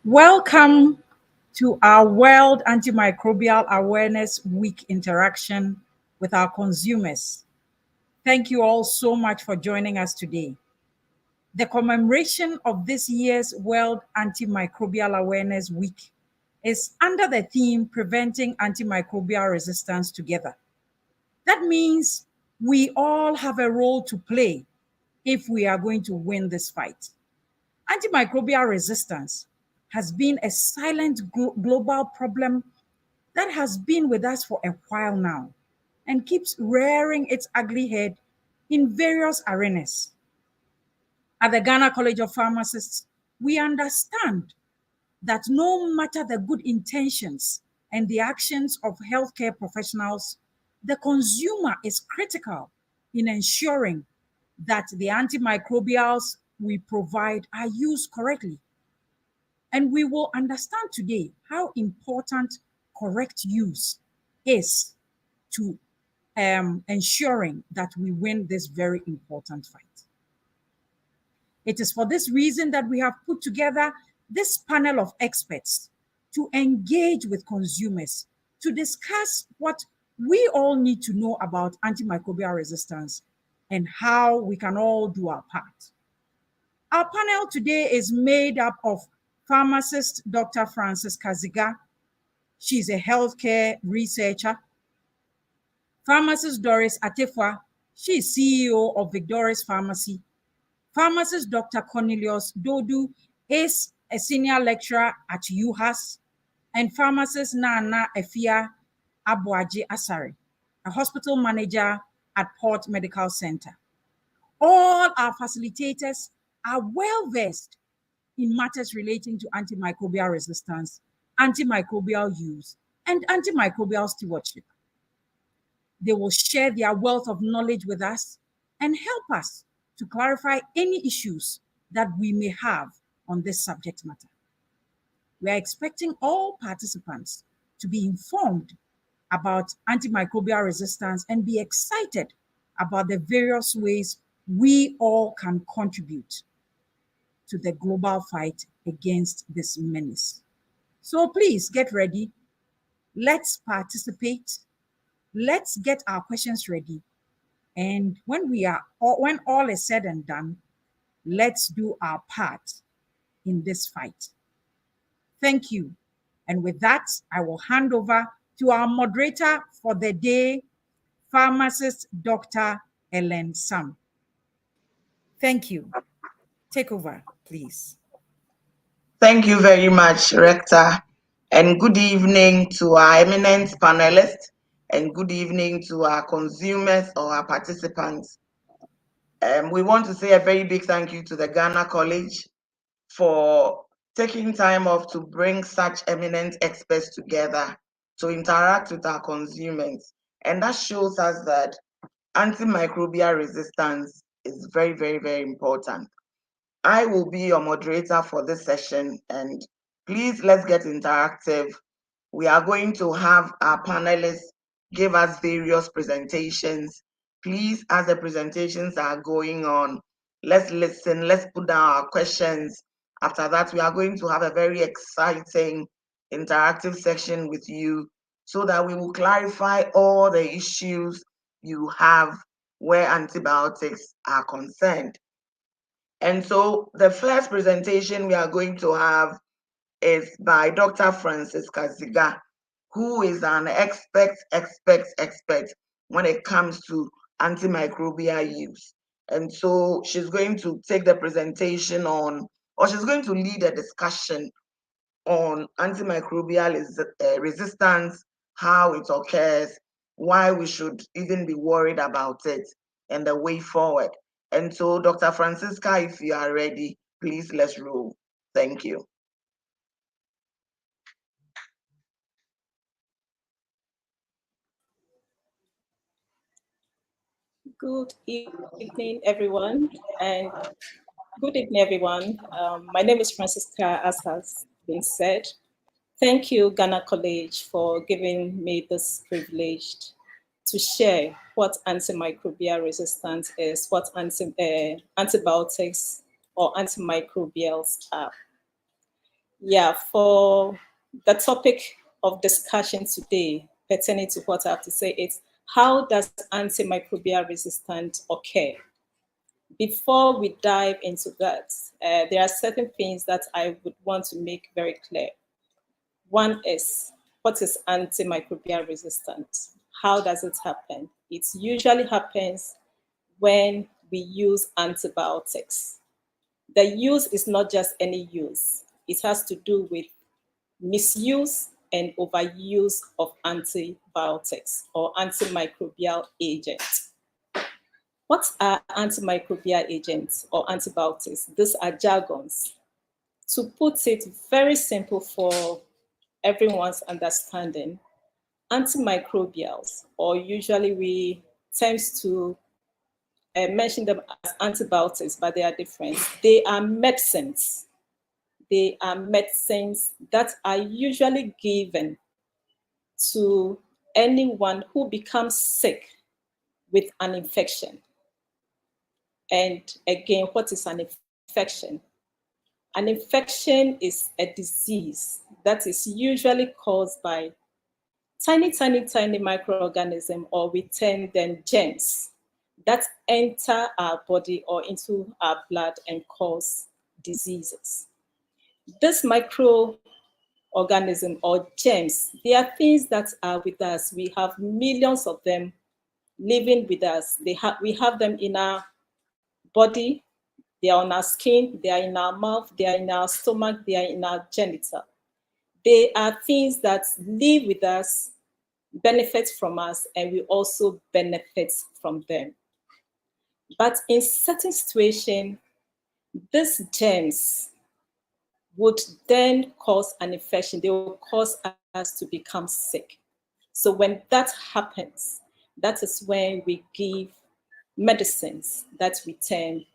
Welcome to our World Antimicrobial Awareness Week interaction with our consumers. Thank you all so much for joining us today. The commemoration of this year's World Antimicrobial Awareness Week is under the theme Preventing Antimicrobial Resistance Together. That means we all have a role to play if we are going to win this fight. Antimicrobial resistance has been a silent global problem that has been with us for a while now and keeps rearing its ugly head in various arenas. At the Ghana College of Pharmacists, we understand that no matter the good intentions and the actions of healthcare professionals, the consumer is critical in ensuring that the antimicrobials we provide are used correctly. And we will understand today how important correct use is to ensuring that we win this very important fight. It is for this reason that we have put together this panel of experts to engage with consumers to discuss what we all need to know about antimicrobial resistance and how we can all do our part. Our panel today is made up of pharmacist Dr. Frances Kaziga. She's a healthcare researcher. Pharmacist Doris Atefwa. She is CEO of Victoria's Pharmacy. Pharmacist Dr. Cornelius Dodu is a senior lecturer at UHAS. And pharmacist Nana Efia Abuaji Asare, a hospital manager at Port Medical Center. All our facilitators are well versed in matters relating to antimicrobial resistance, antimicrobial use, and antimicrobial stewardship. They will share their wealth of knowledge with us and help us to clarify any issues that we may have on this subject matter. We are expecting all participants to be informed about antimicrobial resistance and be excited about the various ways we all can contribute to the global fight against this menace. So please get ready. Let's participate. Let's get our questions ready. And when all is said and done, let's do our part in this fight. Thank you. And with that, I will hand over to our moderator for the day, pharmacist Dr. Ellen Sam. Thank you. Take over, please. Thank you very much, Rector. And good evening to our eminent panelists, and good evening to our consumers or our participants. We want to say a very big thank you to the Ghana College for taking time off to bring such eminent experts together to interact with our consumers. And that shows us that antimicrobial resistance is very, very, very important. I will be your moderator for this session, and please let's get interactive. We are going to have our panelists give us various presentations. Please, as the presentations are going on, let's listen, let's put down our questions. After that, we are going to have a very exciting interactive section with you so that we will clarify all the issues you have where antibiotics are concerned. And so the first presentation we are going to have is by Dr. Frances Kaziga, who is an expert when it comes to antimicrobial use. And so she's going to take the presentation on, or she's going to lead a discussion on antimicrobial resistance, how it occurs, why we should even be worried about it, and the way forward. And so, Dr. Francisca, if you are ready, please let's roll. Thank you. Good evening, everyone, and good evening, everyone. My name is Francisca, as has been said. Thank you, Ghana College, for giving me this privilege to share what antimicrobial resistance is, what antibiotics or antimicrobials are. Yeah, for the topic of discussion today, pertaining to what I have to say, is how does antimicrobial resistance occur? Before we dive into that, there are certain things that I would want to make very clear. One is, what is antimicrobial resistance? How does it happen? It usually happens when we use antibiotics. The use is not just any use. It has to do with misuse and overuse of antibiotics or antimicrobial agents. What are antimicrobial agents or antibiotics? These are jargons. To put it very simple for everyone's understanding, antimicrobials, or usually we tend to mention them as antibiotics, but they are different. They are medicines. They are medicines that are usually given to anyone who becomes sick with an infection. And again, what is an infection? An infection is a disease that is usually caused by tiny, tiny, tiny microorganisms, or we term them germs, that enter our body or into our blood and cause diseases. This microorganism or germs, they are things that are with us. We have millions of them living with us. We have them in our body, they are on our skin, they are in our mouth, they are in our stomach, they are in our genital. They are things that live with us, benefit from us, and we also benefit from them. But in certain situations, these germs would then cause an infection. They will cause us to become sick. So when that happens, that is when we give medicines that we term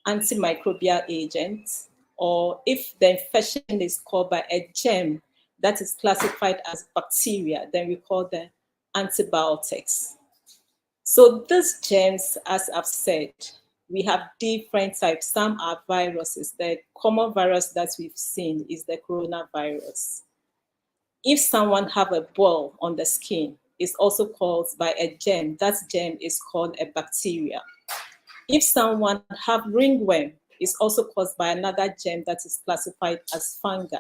antimicrobial agents, or if the infection is caused by a germ that is classified as bacteria, then we call them antibiotics. So these germs, as I've said, we have different types. Some are viruses. The common virus that we've seen is the coronavirus. If someone have a boil on the skin, it's also caused by a germ. That germ is called a bacteria. If someone have ringworm, it's also caused by another germ that is classified as fungi.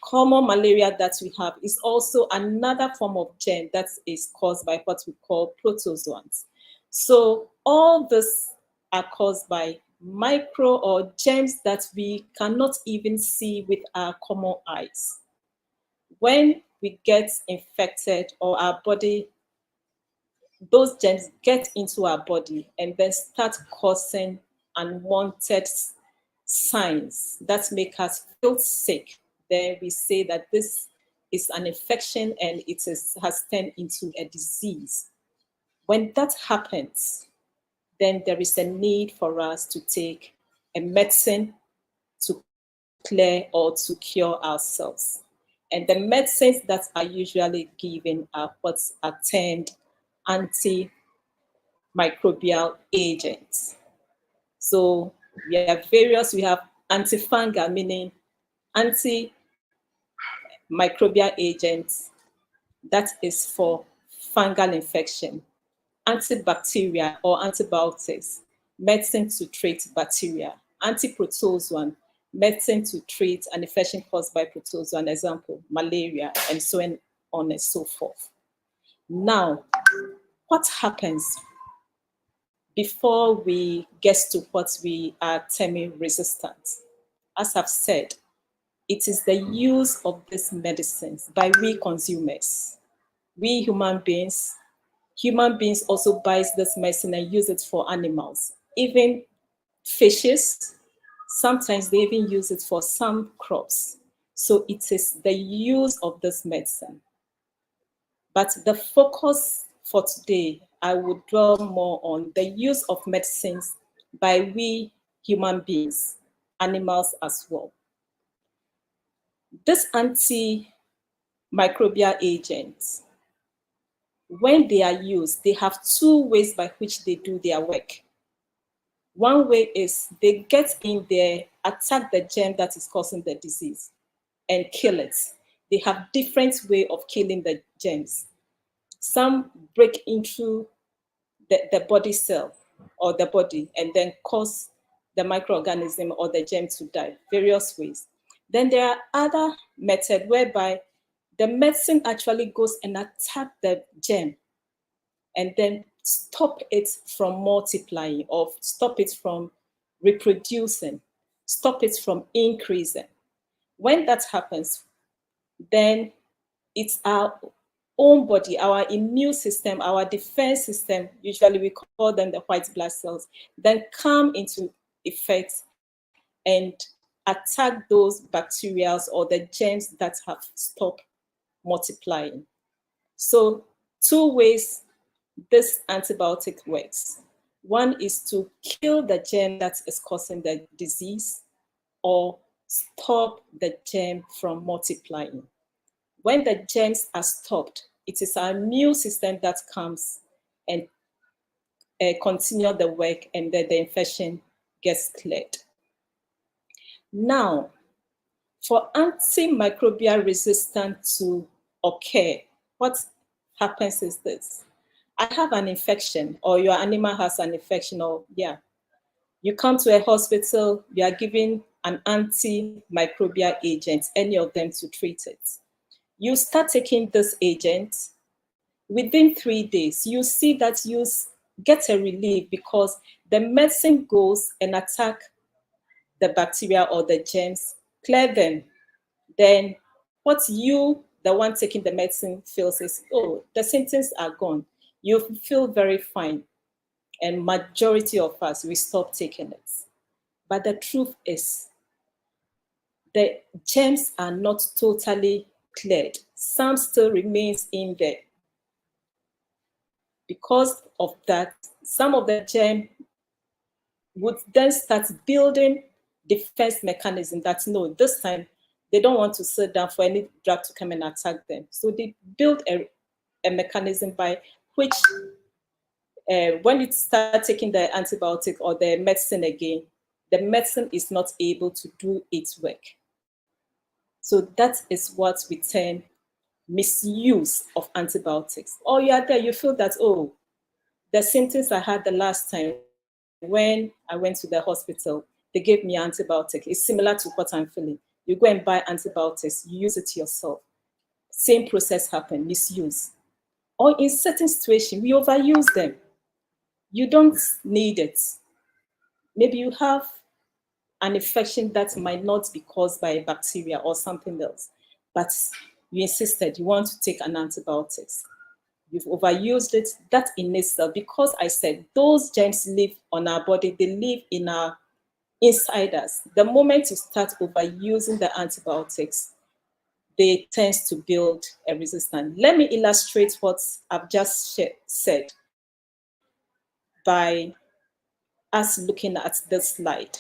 Common malaria that we have is also another form of germ that is caused by what we call protozoans. So all this are caused by micro or germs that we cannot even see with our common eyes. When we get infected or our body, those germs get into our body and then start causing unwanted signs that make us feel sick, then we say that this is an infection and it has turned into a disease. When that happens, then there is a need for us to take a medicine to clear or to cure ourselves. And the medicines that are usually given are what are termed antimicrobial agents. So we have various, we have antifungal, meaning antimicrobial agents, that is for fungal infection. Antibacterial or antibiotics, medicine to treat bacteria. Antiprotozoan, medicine to treat an infection caused by protozoan, example, malaria, and so on and so forth. Now, what happens before we get to what we are terming resistant? As I've said, it is the use of these medicines by we consumers. We human beings also buy this medicine and use it for animals. Even fishes, sometimes they even use it for some crops. So it is the use of this medicine. But the focus for today, I would dwell more on the use of medicines by we human beings, animals as well. These antimicrobial agents, when they are used, they have two ways by which they do their work. One way is they get in there, attack the germ that is causing the disease and kill it. They have different way of killing the germs. Some break into the body cell or the body and then cause the microorganism or the germ to die, various ways. Then there are other methods whereby the medicine actually goes and attacks the germ and then stop it from multiplying or stop it from reproducing, stop it from increasing. When that happens, then it's our own body, our immune system, our defense system, usually we call them the white blood cells, then come into effect and attack those bacteria or the germs that have stopped multiplying. So 2 ways this antibiotic works. One is to kill the germ that is causing the disease or stop the germ from multiplying. When the germs are stopped, it is our immune system that comes and continue the work, and then the infection gets cleared. Now, for antimicrobial resistance to occur, what happens is this. I have an infection, or your animal has an infection, or you come to a hospital, you are given an antimicrobial agent, any of them, to treat it. You start taking this agent, within 3 days, you see that you get a relief because the medicine goes and attack the bacteria or the germs, clear them. Then what you, the one taking the medicine, feels is, oh, the symptoms are gone. You feel very fine. And majority of us, we stop taking it. But the truth is, the germs are not totally cleared. Some still remains in there. Because of that, some of the germ would then start building defense mechanism that, no, this time they don't want to sit down for any drug to come and attack them. So they build a mechanism by which when you start taking the antibiotic or the medicine again, the medicine is not able to do its work. So that is what we term misuse of antibiotics. Or you are there, you feel that, oh, the symptoms I had the last time when I went to the hospital, they gave me antibiotic. It's similar to what I'm feeling. You go and buy antibiotics, you use it yourself. Same process happen, misuse. Or in certain situations, we overuse them. You don't need it. Maybe you have an infection that might not be caused by a bacteria or something else, but you insisted you want to take an antibiotics. You've overused it. That in itself, because I said those germs live on our body, they live in our inside us. The moment you start overusing the antibiotics, they tend to build a resistance. Let me illustrate what I've just said by us looking at this slide.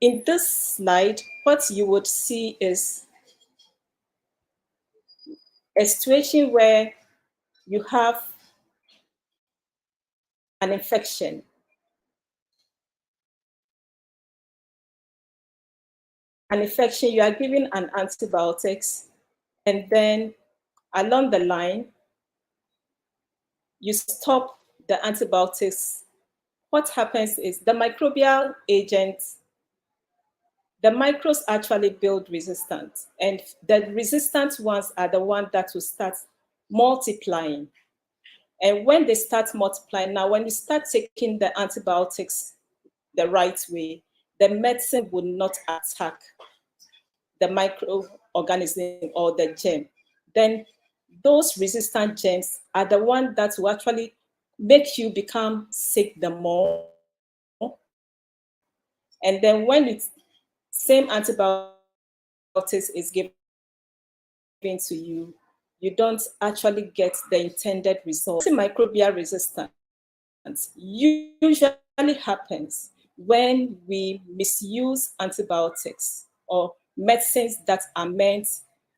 In this slide, what you would see is a situation where you have an infection. An infection, you are given an antibiotics, and then along the line, you stop the antibiotics. What happens is the microbial agents, the microbes actually build resistance, and the resistant ones are the ones that will start multiplying. And when they start multiplying, now when you start taking the antibiotics the right way, the medicine will not attack the microorganism or the germ. Then those resistant germs are the ones that will actually make you become sick the more. And then when it's same antibiotics is given to you, you don't actually get the intended result. Antimicrobial resistance usually happens when we misuse antibiotics or medicines that are meant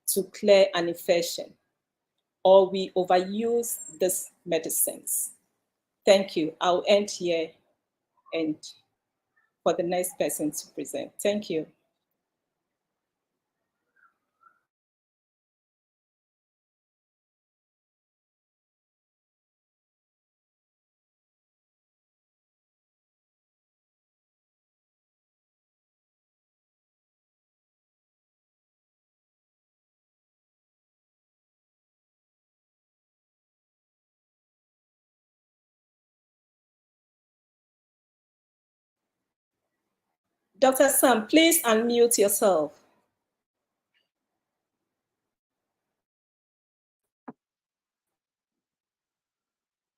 to clear an infection, or we overuse these medicines. Thank you. I'll end here and for the next person to present. Thank you. Dr. Sam, please unmute yourself.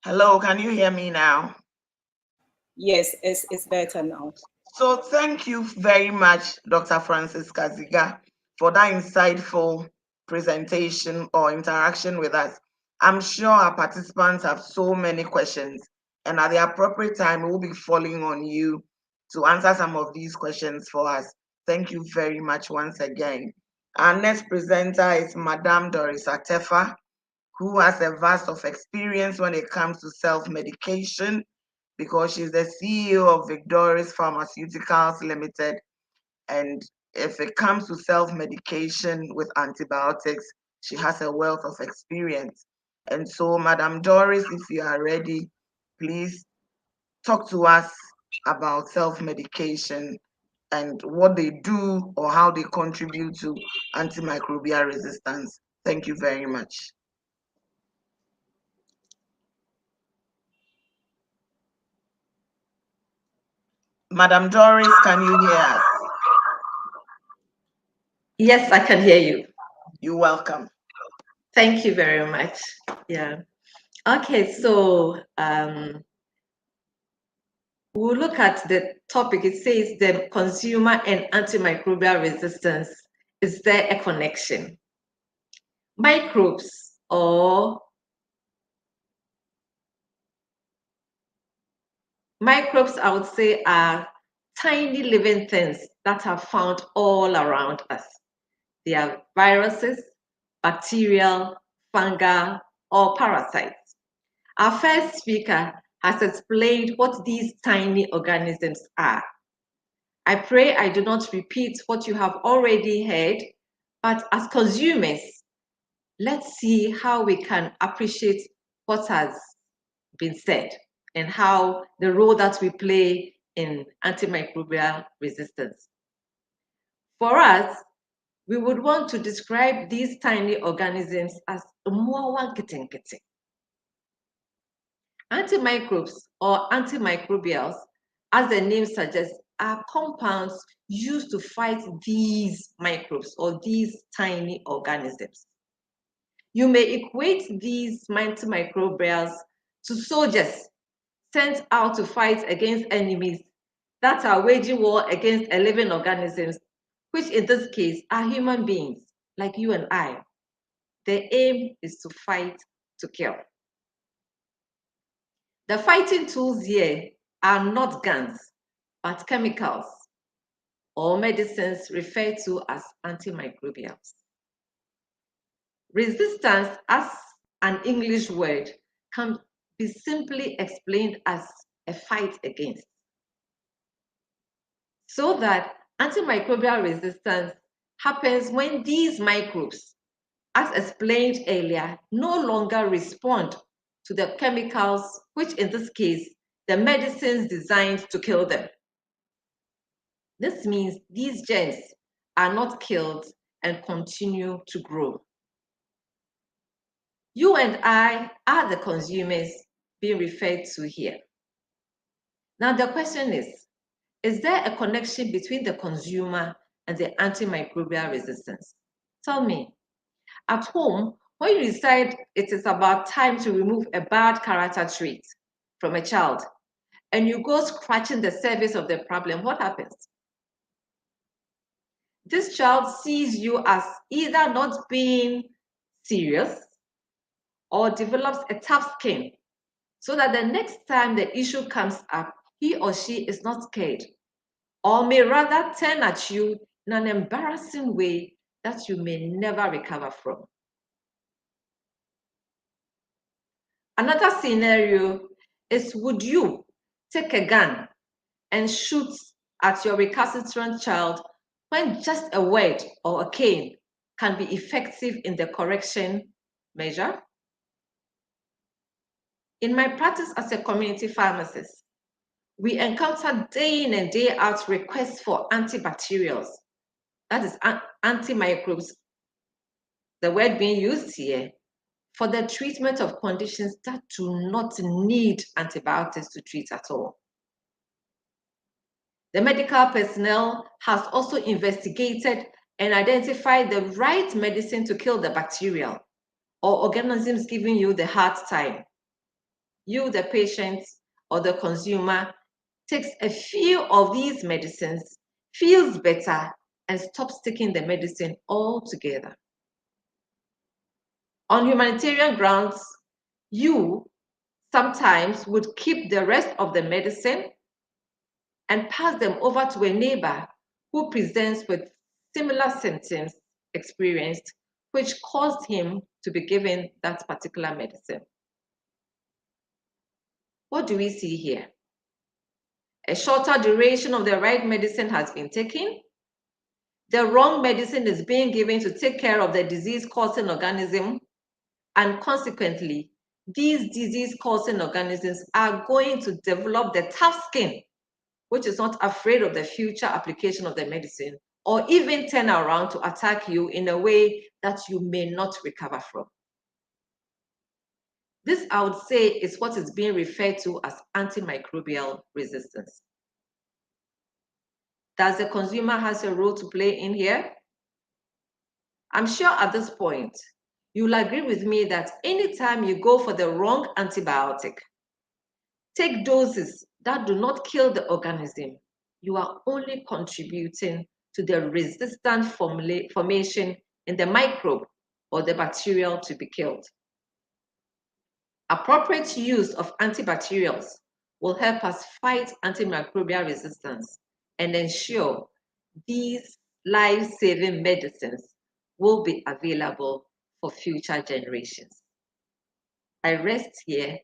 Hello, can you hear me now? Yes, it's better now. So thank you very much, Dr. Francis Kaziga, for that insightful presentation or interaction with us. I'm sure our participants have so many questions, and at the appropriate time, we'll be falling on you to answer some of these questions for us. Thank you very much once again. Our next presenter is Madame Doris Atefa, who has a vast of experience when it comes to self-medication, because she's the CEO of Victoris Pharmaceuticals Limited. And if it comes to self-medication with antibiotics, she has a wealth of experience. And so, Madam Doris, if you are ready, please talk to us about self-medication and what they do or how they contribute to antimicrobial resistance. Thank you very much. Madam Doris, can you hear us? Yes, I can hear you. You're welcome. Thank you very much. Yeah. Okay, so we'll look at the topic. It says the consumer and antimicrobial resistance. Is there a connection? Microbes or microbes, I would say, are tiny living things that are found all around us. They are viruses, bacterial, fungal, or parasites. Our first speaker has explained what these tiny organisms are. I pray I do not repeat what you have already heard, but as consumers, let's see how we can appreciate what has been said and how the role that we play in antimicrobial resistance. For us, we would want to describe these tiny organisms as mwawa kitinkiti. Antimicrobes or antimicrobials, as the name suggests, are compounds used to fight these microbes or these tiny organisms. You may equate these antimicrobials to soldiers sent out to fight against enemies that are waging war against a living organisms, which in this case are human beings like you and I. The aim is to fight to kill. The fighting tools here are not guns, but chemicals or medicines referred to as antimicrobials. Resistance, as an English word, can be simply explained as a fight against. So that antimicrobial resistance happens when these microbes, as explained earlier, no longer respond to the chemicals, which in this case, the medicines designed to kill them. This means these germs are not killed and continue to grow. You and I are the consumers being referred to here. Now the question is there a connection between the consumer and the antimicrobial resistance? Tell me, at home, when you decide it is about time to remove a bad character trait from a child, and you go scratching the surface of the problem, what happens? This child sees you as either not being serious or develops a tough skin, so that the next time the issue comes up, he or she is not scared, or may rather turn at you in an embarrassing way that you may never recover from. Another scenario is, would you take a gun and shoot at your recalcitrant child when just a word or a cane can be effective in the correction measure? In my practice as a community pharmacist, we encounter day in and day out requests for antibacterials, that is antimicrobes, the word being used here, for the treatment of conditions that do not need antibiotics to treat at all. The medical personnel has also investigated and identified the right medicine to kill the bacterial or organisms giving you the hard time. You, the patient or the consumer, takes a few of these medicines, feels better, and stops taking the medicine altogether. On humanitarian grounds, you sometimes would keep the rest of the medicine and pass them over to a neighbor who presents with similar symptoms experienced, which caused him to be given that particular medicine. What do we see here? A shorter duration of the right medicine has been taken. The wrong medicine is being given to take care of the disease-causing organism, and consequently, these disease-causing organisms are going to develop the tough skin, which is not afraid of the future application of the medicine, or even turn around to attack you in a way that you may not recover from. This, I would say, is what is being referred to as antimicrobial resistance. Does the consumer have a role to play in here? I'm sure at this point, you'll agree with me that anytime you go for the wrong antibiotic, take doses that do not kill the organism, you are only contributing to the resistant formation in the microbe or the bacterial to be killed. Appropriate use of antibacterials will help us fight antimicrobial resistance and ensure these life-saving medicines will be available for future generations. I rest here,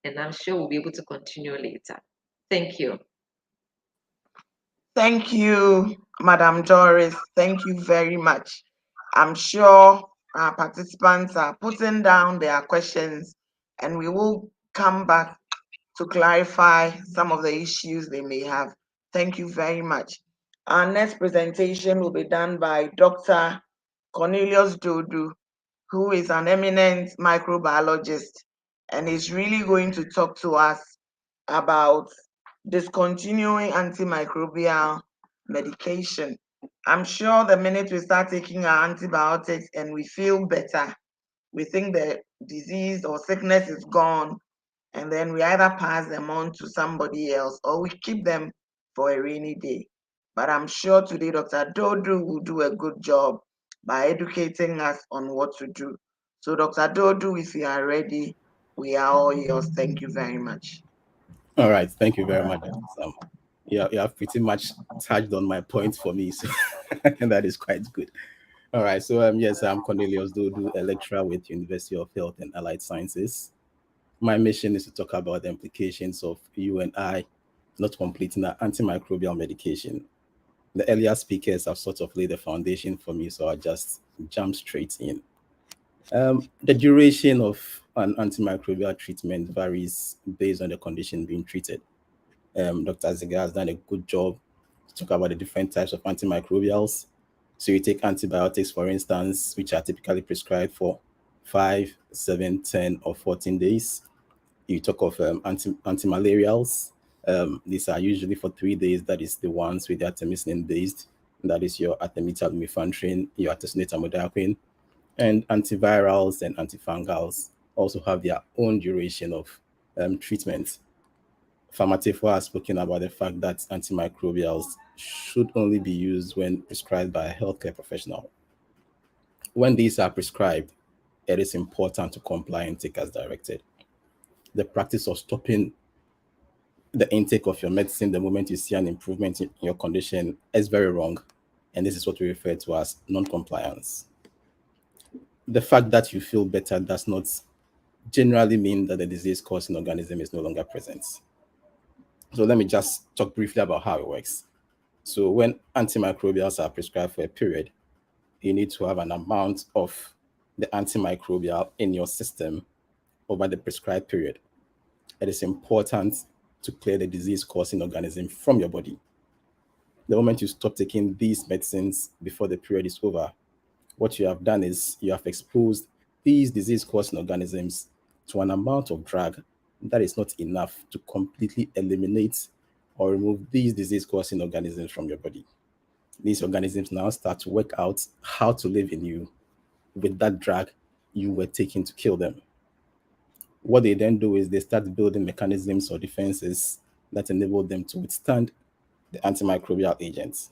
and I'm sure we'll be able to continue later. Thank you. Thank you, Madam Doris. Thank you very much. I'm sure our participants are putting down their questions, and we will come back to clarify some of the issues they may have. Thank you very much. Our next presentation will be done by Dr. Cornelius Dodu, who is an eminent microbiologist, and is really going to talk to us about discontinuing antimicrobial medication. I'm sure the minute we start taking our antibiotics and we feel better, we think the disease or sickness is gone, and then we either pass them on to somebody else or we keep them for a rainy day. But I'm sure today Dr. Dodu will do a good job by educating us on what to do. So Dr. Dodu, if you are ready, we are all yours. Thank you very much. All right, thank you very much. You have pretty much touched on my points for me, so and that is quite good. All right, so yes, I'm Cornelius Dodu, a lecturer with University of Health and Allied Sciences. My mission is to talk about the implications of you and I not completing our antimicrobial medication. The earlier speakers have sort of laid the foundation for me, so I'll just jump straight in. The duration of an antimicrobial treatment varies based on the condition being treated. Dr. Ziga has done a good job to talk about the different types of antimicrobials. So you take antibiotics, for instance, which are typically prescribed for 5, 7, 10, or 14 days. You talk of antimalarials. These are usually for 3 days. That is the ones with the artemisinin based. That is your artemether lumefantrine, your artesunate amodiaquine. And antivirals and antifungals also have their own duration of treatment. Pharmatefa has spoken about the fact that antimicrobials should only be used when prescribed by a healthcare professional. When these are prescribed, it is important to comply and take as directed. The practice of stopping the intake of your medicine the moment you see an improvement in your condition is very wrong, and this is what we refer to as non-compliance. The fact that you feel better does not generally mean that the disease-causing organism is no longer present. So let me just talk briefly about how it works. So when antimicrobials are prescribed for a period, you need to have an amount of the antimicrobial in your system over the prescribed period. It is important to clear the disease-causing organism from your body. The moment you stop taking these medicines before the period is over, what you have done is you have exposed these disease-causing organisms to an amount of drug that is not enough to completely eliminate or remove these disease-causing organisms from your body. These organisms now start to work out how to live in you with that drug you were taking to kill them. What they then do is they start building mechanisms or defenses that enable them to withstand the antimicrobial agents.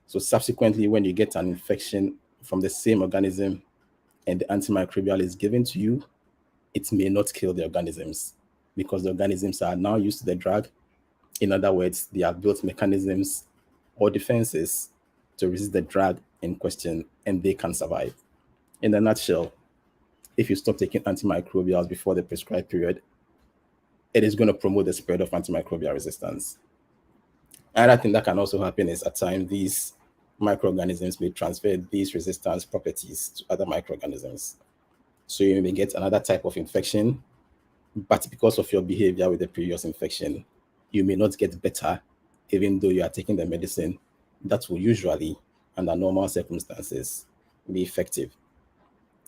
So subsequently, when you get an infection from the same organism and the antimicrobial is given to you, it may not kill the organisms because the organisms are now used to the drug. In other words, they have built mechanisms or defenses to resist the drug in question and they can survive. In a nutshell, if you stop taking antimicrobials before the prescribed period, it is going to promote the spread of antimicrobial resistance. Another thing that can also happen is at times these microorganisms may transfer these resistance properties to other microorganisms. So you may get another type of infection, but because of your behavior with the previous infection, you may not get better, even though you are taking the medicine that will usually, under normal circumstances, be effective.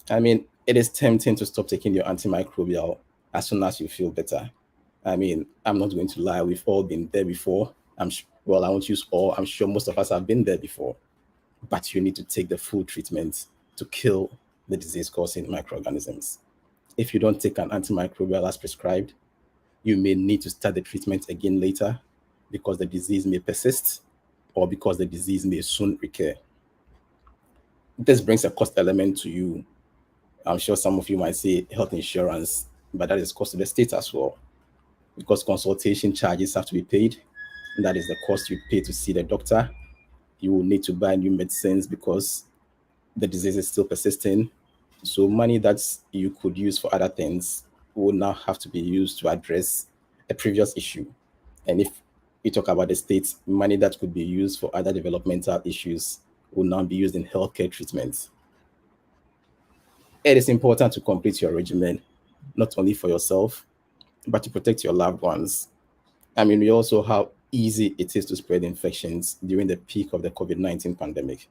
I mean, it is tempting to stop taking your antimicrobial as soon as you feel better. I mean, I'm not going to lie, we've all been there before. Well, I won't use all, I'm sure most of us have been there before. But you need to take the full treatment to kill the disease causing microorganisms. If you don't take an antimicrobial as prescribed, you may need to start the treatment again later because the disease may persist or because the disease may soon recur. This brings a cost element to you. I'm sure some of you might say health insurance, but that is cost to the state as well because consultation charges have to be paid. That is the cost you pay to see the doctor. You will need to buy new medicines because the disease is still persisting. So money that you could use for other things will now have to be used to address a previous issue. And if you talk about the states, money that could be used for other developmental issues will now be used in healthcare treatments. It is important to complete your regimen, not only for yourself, but to protect your loved ones. I mean, we also how easy it is to spread infections during the peak of the COVID-19 pandemic.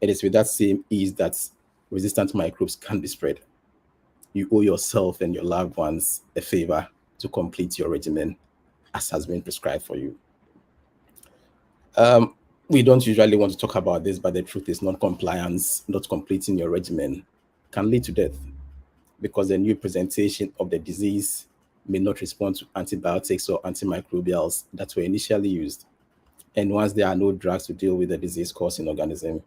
It is with that same ease that resistant microbes can be spread. You owe yourself and your loved ones a favor to complete your regimen as has been prescribed for you. We don't usually want to talk about this, but the truth is non-compliance, not completing your regimen can lead to death because the new presentation of the disease may not respond to antibiotics or antimicrobials that were initially used. And once there are no drugs to deal with the disease-causing organism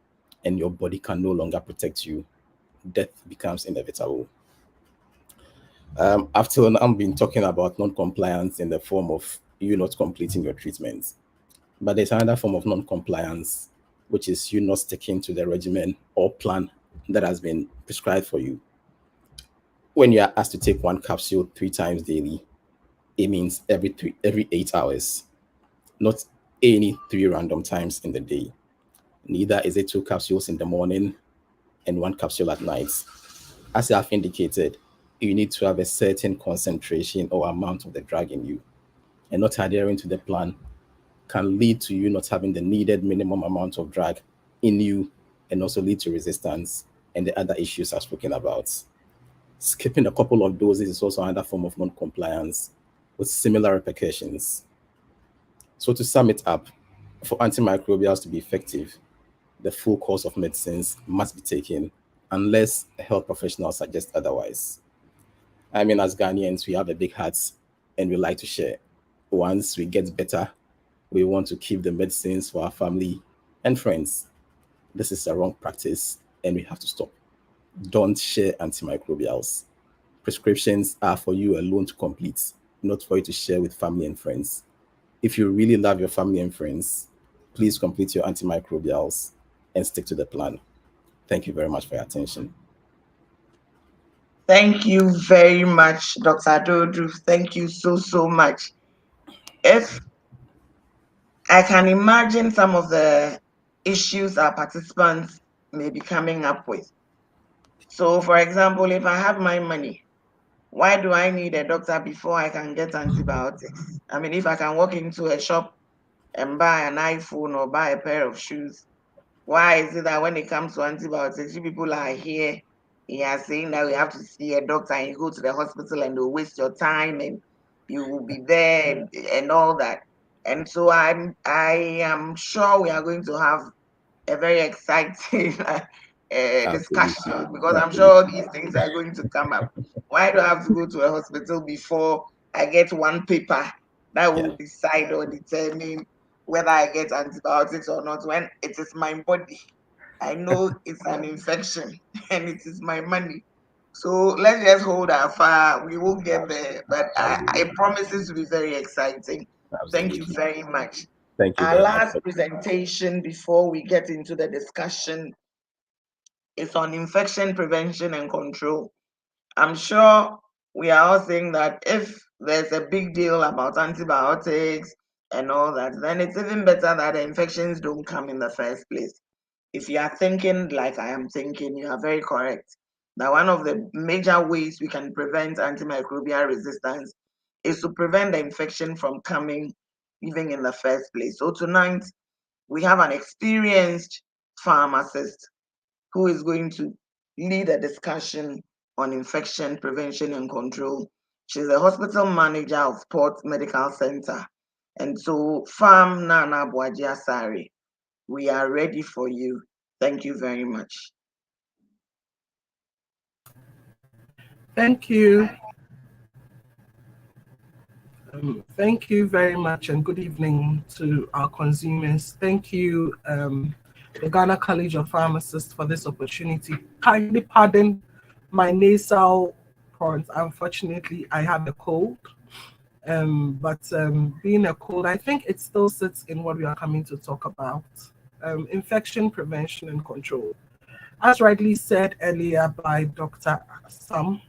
and your body can no longer protect you, death becomes inevitable. After I've been talking about non-compliance in the form of you not completing your treatment, but there's another form of non-compliance, which is you not sticking to the regimen or plan that has been prescribed for you. When you are asked to take one capsule 3 times daily, it means every 8 hours, not any 3 random times in the day. Neither is it 2 capsules in the morning and 1 capsule at night. As I have indicated, you need to have a certain concentration or amount of the drug in you. And not adhering to the plan can lead to you not having the needed minimum amount of drug in you and also lead to resistance and the other issues I've spoken about. Skipping a couple of doses is also another form of non-compliance with similar repercussions. So to sum it up, for antimicrobials to be effective, the full course of medicines must be taken unless a health professional suggests otherwise. I mean, as Ghanaians, we have a big heart and we like to share. Once we get better, we want to keep the medicines for our family and friends. This is a wrong practice and we have to stop. Don't share antimicrobials. Prescriptions are for you alone to complete, not for you to share with family and friends. If you really love your family and friends, please complete your antimicrobials and stick to the plan. Thank you very much for your attention. Thank you very much, Dr. Dodu. Thank you so much. If I can imagine some of the issues our participants may be coming up with. So, for example, if I have my money, why do I need a doctor before I can get antibiotics? I mean, if I can walk into a shop and buy an iPhone or buy a pair of shoes, why is it that when it comes to antibiotics, you people are here saying that we have to see a doctor and you go to the hospital and they'll waste your time and you will be there and all that. And so I am sure we are going to have a very exciting discussion, because I'm sure these things are going to come up. Why do I have to go to a hospital before I get one paper that will decide or determine whether I get antibiotics or not, when it is my body? I know it's an infection and it is my money. So let's just hold our fire. We will get there, but I promise it to be very exciting. Thank you very much. Thank you Our very last much. presentation before we get into the discussion is on infection prevention and control. I'm sure we are all saying that if there's a big deal about antibiotics and all that, then it's even better that the infections don't come in the first place. If you are thinking like I am thinking, you are very correct. Now, one of the major ways we can prevent antimicrobial resistance is to prevent the infection from coming even in the first place. So tonight, we have an experienced pharmacist who is going to lead a discussion on infection prevention and control. She's a hospital manager of Port Medical Center. And so, Pharm Nana Asare, we are ready for you. Thank you very much. Thank you. Thank you very much, and good evening to our consumers. Thank you, the Ghana College of Pharmacists, for this opportunity. Kindly pardon my nasal tones. Unfortunately, I have a cold. But being a cold, I think it still sits in what we are coming to talk about. Infection prevention and control. As rightly said earlier by Dr. Sam,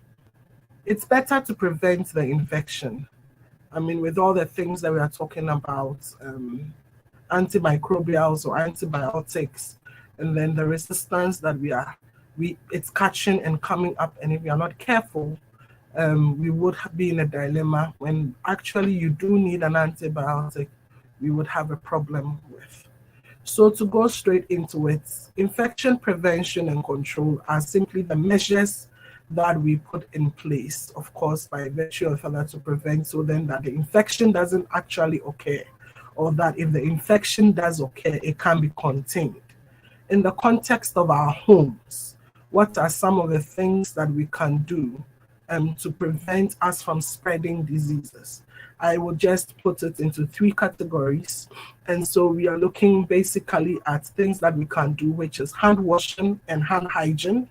it's better to prevent the infection. I mean, with all the things that we are talking about, antimicrobials or antibiotics, and then the resistance that it's catching and coming up, and if we are not careful, we would be in a dilemma when actually you do need an antibiotic, we would have a problem with. So to go straight into it, infection prevention and control are simply the measures that we put in place, of course, by virtue of that to prevent, so then that the infection doesn't actually occur, or that if the infection does occur, it can be contained. In the context of our homes, what are some of the things that we can do to prevent us from spreading diseases? I will just put it into 3 categories. And so we are looking basically at things that we can do, which is hand washing and hand hygiene.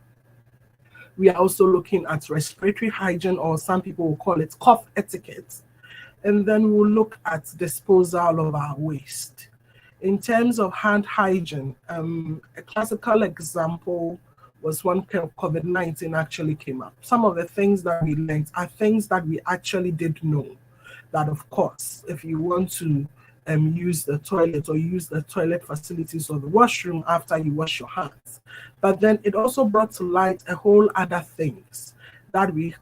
We are also looking at respiratory hygiene, or some people will call it cough etiquette. And then we'll look at disposal of our waste. In terms of hand hygiene, a classical example was when COVID-19 actually came up. Some of the things that we learned are things that we actually did know. That, of course, if you want to use the toilet or use the toilet facilities or the washroom after you wash your hands. But then it also brought to light a whole other things that we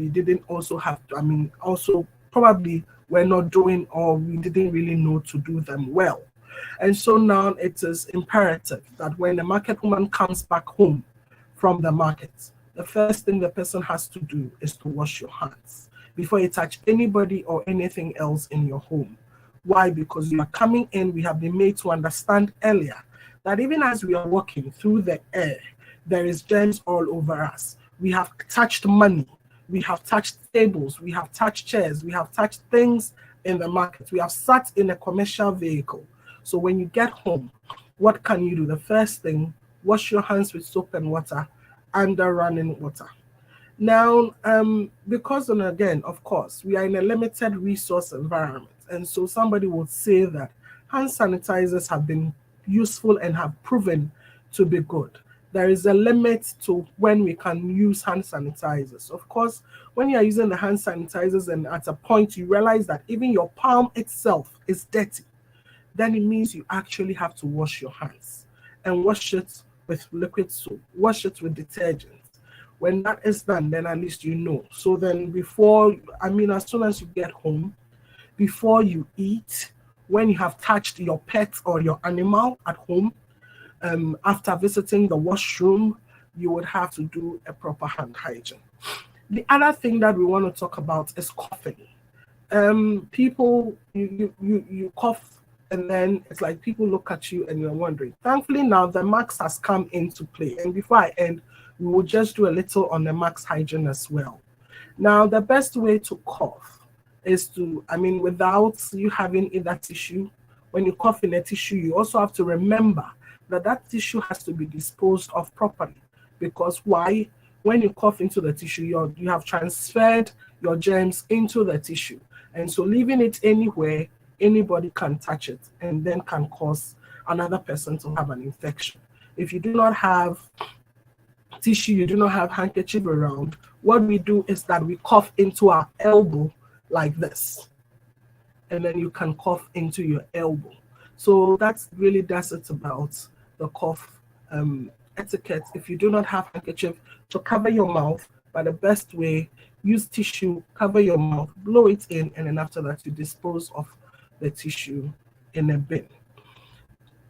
didn't also have to, also probably we're not doing, or we didn't really know to do them well. And so now it is imperative that when the market woman comes back home from the market, the first thing the person has to do is to wash your hands before you touch anybody or anything else in your home. Why? Because you are coming in, we have been made to understand earlier that even as we are walking through the air, there is germs all over us. We have touched money, we have touched tables, we have touched chairs, we have touched things in the market, we have sat in a commercial vehicle. So when you get home, what can you do? The first thing, wash your hands with soap and water under running water. Now, because, and again, of course, we are in a limited resource environment. And so somebody would say that hand sanitizers have been useful and have proven to be good. There is a limit to when we can use hand sanitizers. Of course, when you are using the hand sanitizers and at a point you realize that even your palm itself is dirty, then it means you actually have to wash your hands and wash it with liquid soap, wash it with detergent. When that is done, then at least you know. So then as soon as you get home, before you eat, when you have touched your pet or your animal at home, after visiting the washroom, you would have to do a proper hand hygiene. The other thing that we want to talk about is coughing. people, you cough, and then it's like people look at you and you're wondering. Thankfully, now the mask has come into play. And before I end, we will just do a little on the mask hygiene as well. Now, the best way to cough is to, without you having either tissue, when you cough in a tissue, you also have to remember that that tissue has to be disposed of properly. Because why? When you cough into the tissue, you have transferred your germs into the tissue. And so leaving it anywhere, anybody can touch it and then can cause another person to have an infection. If you do not have tissue, you do not have handkerchief around, what we do is that we cough into our elbow like this. And then you can cough into your elbow. So that's really it about the cough etiquette. If you do not have handkerchief, to cover your mouth, but the best way, use tissue, cover your mouth, blow it in, and then after that you dispose of the tissue in a bin.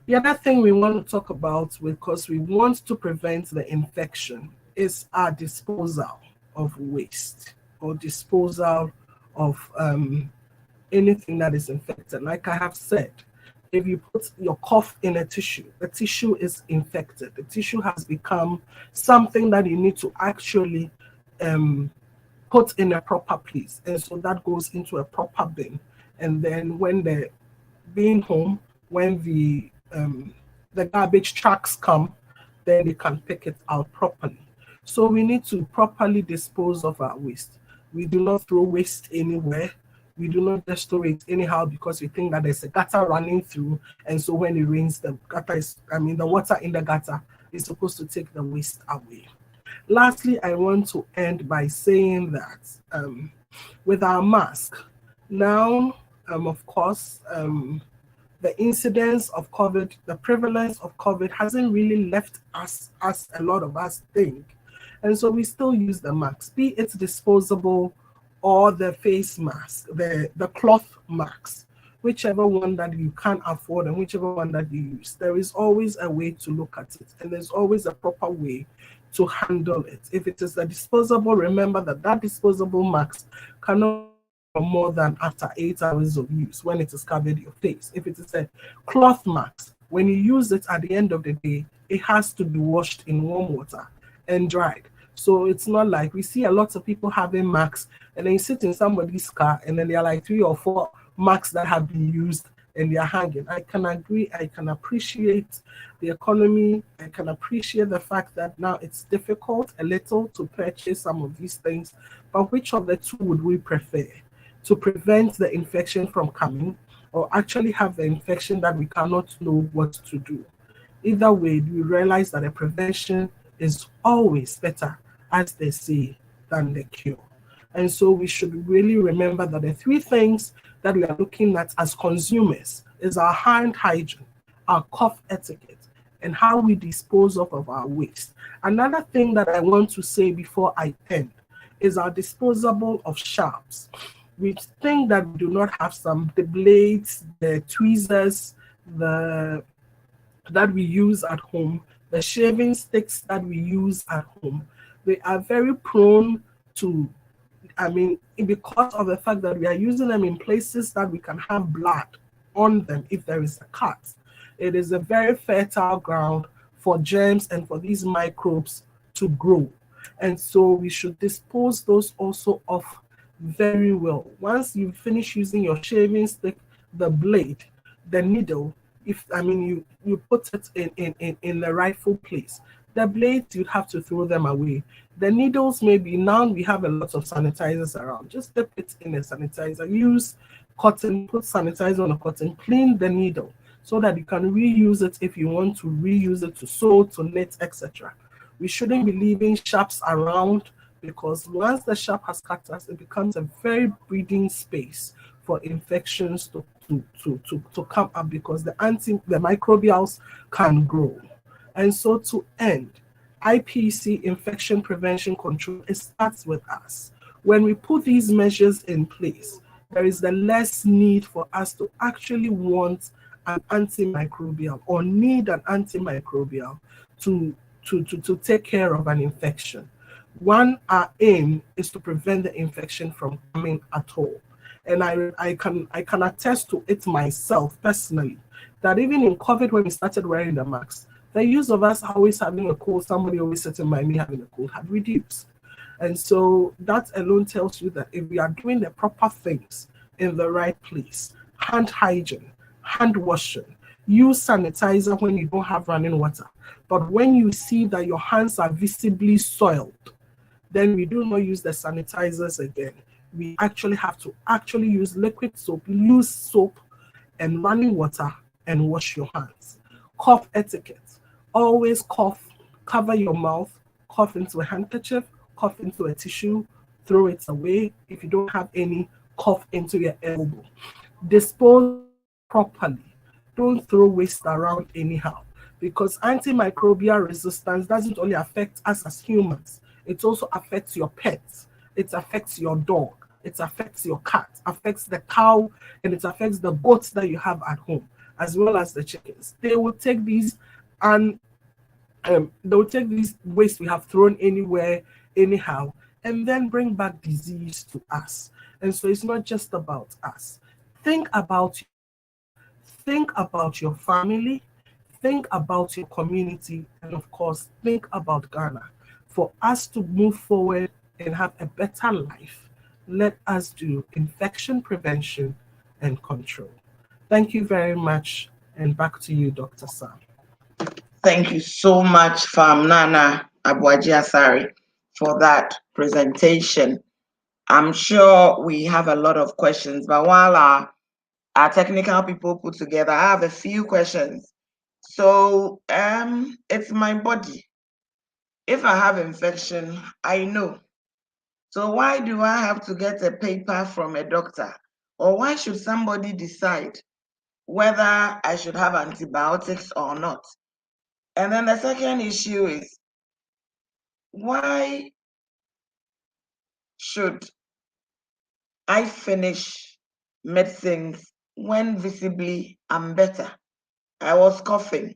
The other thing we want to talk about, because we want to prevent the infection, is our disposal of waste or disposal of anything that is infected. Like I have said, if you put your cough in a tissue, the tissue is infected. The tissue has become something that you need to actually put in a proper place. And so that goes into a proper bin. And then when the being home, when the garbage trucks come, then they can pick it out properly. So we need to properly dispose of our waste. We do not throw waste anywhere. We do not just store it anyhow because we think that there's a gutter running through, and so when it rains, the water in the gutter is supposed to take the waste away. Lastly, I want to end by saying that with our mask, now, of course, the incidence of COVID, the prevalence of COVID hasn't really left us, as a lot of us think. And so we still use the mask, be it disposable or the face mask, the cloth masks, whichever one that you can afford and whichever one that you use. There is always a way to look at it, and there's always a proper way to handle it. If it is a disposable, remember that disposable mask cannot more than after 8 hours of use when it has covered your face. If it is a cloth mask, when you use it at the end of the day, it has to be washed in warm water and dried. So it's not like we see a lot of people having masks and then you sit in somebody's car and then there are like 3 or 4 masks that have been used and they are hanging. I can agree, I can appreciate the economy, I can appreciate the fact that now it's difficult a little to purchase some of these things, but which of the two would we prefer? To prevent the infection from coming, or actually have the infection that we cannot know what to do? Either way, we realize that a prevention is always better, as they say, than the cure. And so we should really remember that the 3 things that we are looking at as consumers is our hand hygiene, our cough etiquette, and how we dispose of our waste. Another thing that I want to say before I end is our disposable of sharps. We think that we do not have the blades, the tweezers, that we use at home, the shaving sticks that we use at home. They are very prone to, because of the fact that we are using them in places that we can have blood on them if there is a cut. It is a very fertile ground for germs and for these microbes to grow. And so we should dispose those also of very well. Once you finish using your shaving stick, the blade, the needle, you put it in the rightful place. The blades, you'd have to throw them away. The needles, maybe now we have a lot of sanitizers around. Just dip it in a sanitizer. Use cotton, put sanitizer on a cotton, clean the needle so that you can reuse it if you want to reuse it to sew, to knit, etc. We shouldn't be leaving sharps around, because once the sharp has cut us, it becomes a very breeding space for infections to come up, because the microbials can grow. And so to end, IPC, infection prevention control, it starts with us. When we put these measures in place, there is the less need for us to actually want an antimicrobial or need an antimicrobial to take care of an infection. Our aim is to prevent the infection from coming at all. And I can attest to it myself personally, that even in COVID, when we started wearing the masks, the use of us always having a cold, somebody always sitting by me having a cold, had reduced. And so that alone tells you that if we are doing the proper things in the right place, hand hygiene, hand washing, use sanitizer when you don't have running water. But when you see that your hands are visibly soiled, then we do not use the sanitizers again. We actually have to use liquid soap, loose soap, and running water, and wash your hands. Cough etiquette. Always cough, cover your mouth, cough into a handkerchief, cough into a tissue, throw it away. If you don't have any, cough into your elbow. Dispose properly. Don't throw waste around anyhow, because antimicrobial resistance doesn't only affect us as humans, it also affects your pets, it affects your dog, it affects your cat, affects the cow, and it affects the goats that you have at home, as well as the chickens. They will take these and they'll take these waste we have thrown anywhere, anyhow, and then bring back disease to us. And so it's not just about us. Think about your family, think about your community, and of course, think about Ghana. For us to move forward and have a better life, let us do infection prevention and control. Thank you very much, and back to you, Dr. Sam. Thank you so much, Pharm Nana Abuaji-Asare, for that presentation. I'm sure we have a lot of questions, but while our technical people put together, I have a few questions. So it's my body. If I have infection, I know. So why do I have to get a paper from a doctor? Or why should somebody decide whether I should have antibiotics or not? And then the second issue is, why should I finish medicines when visibly I'm better? I was coughing,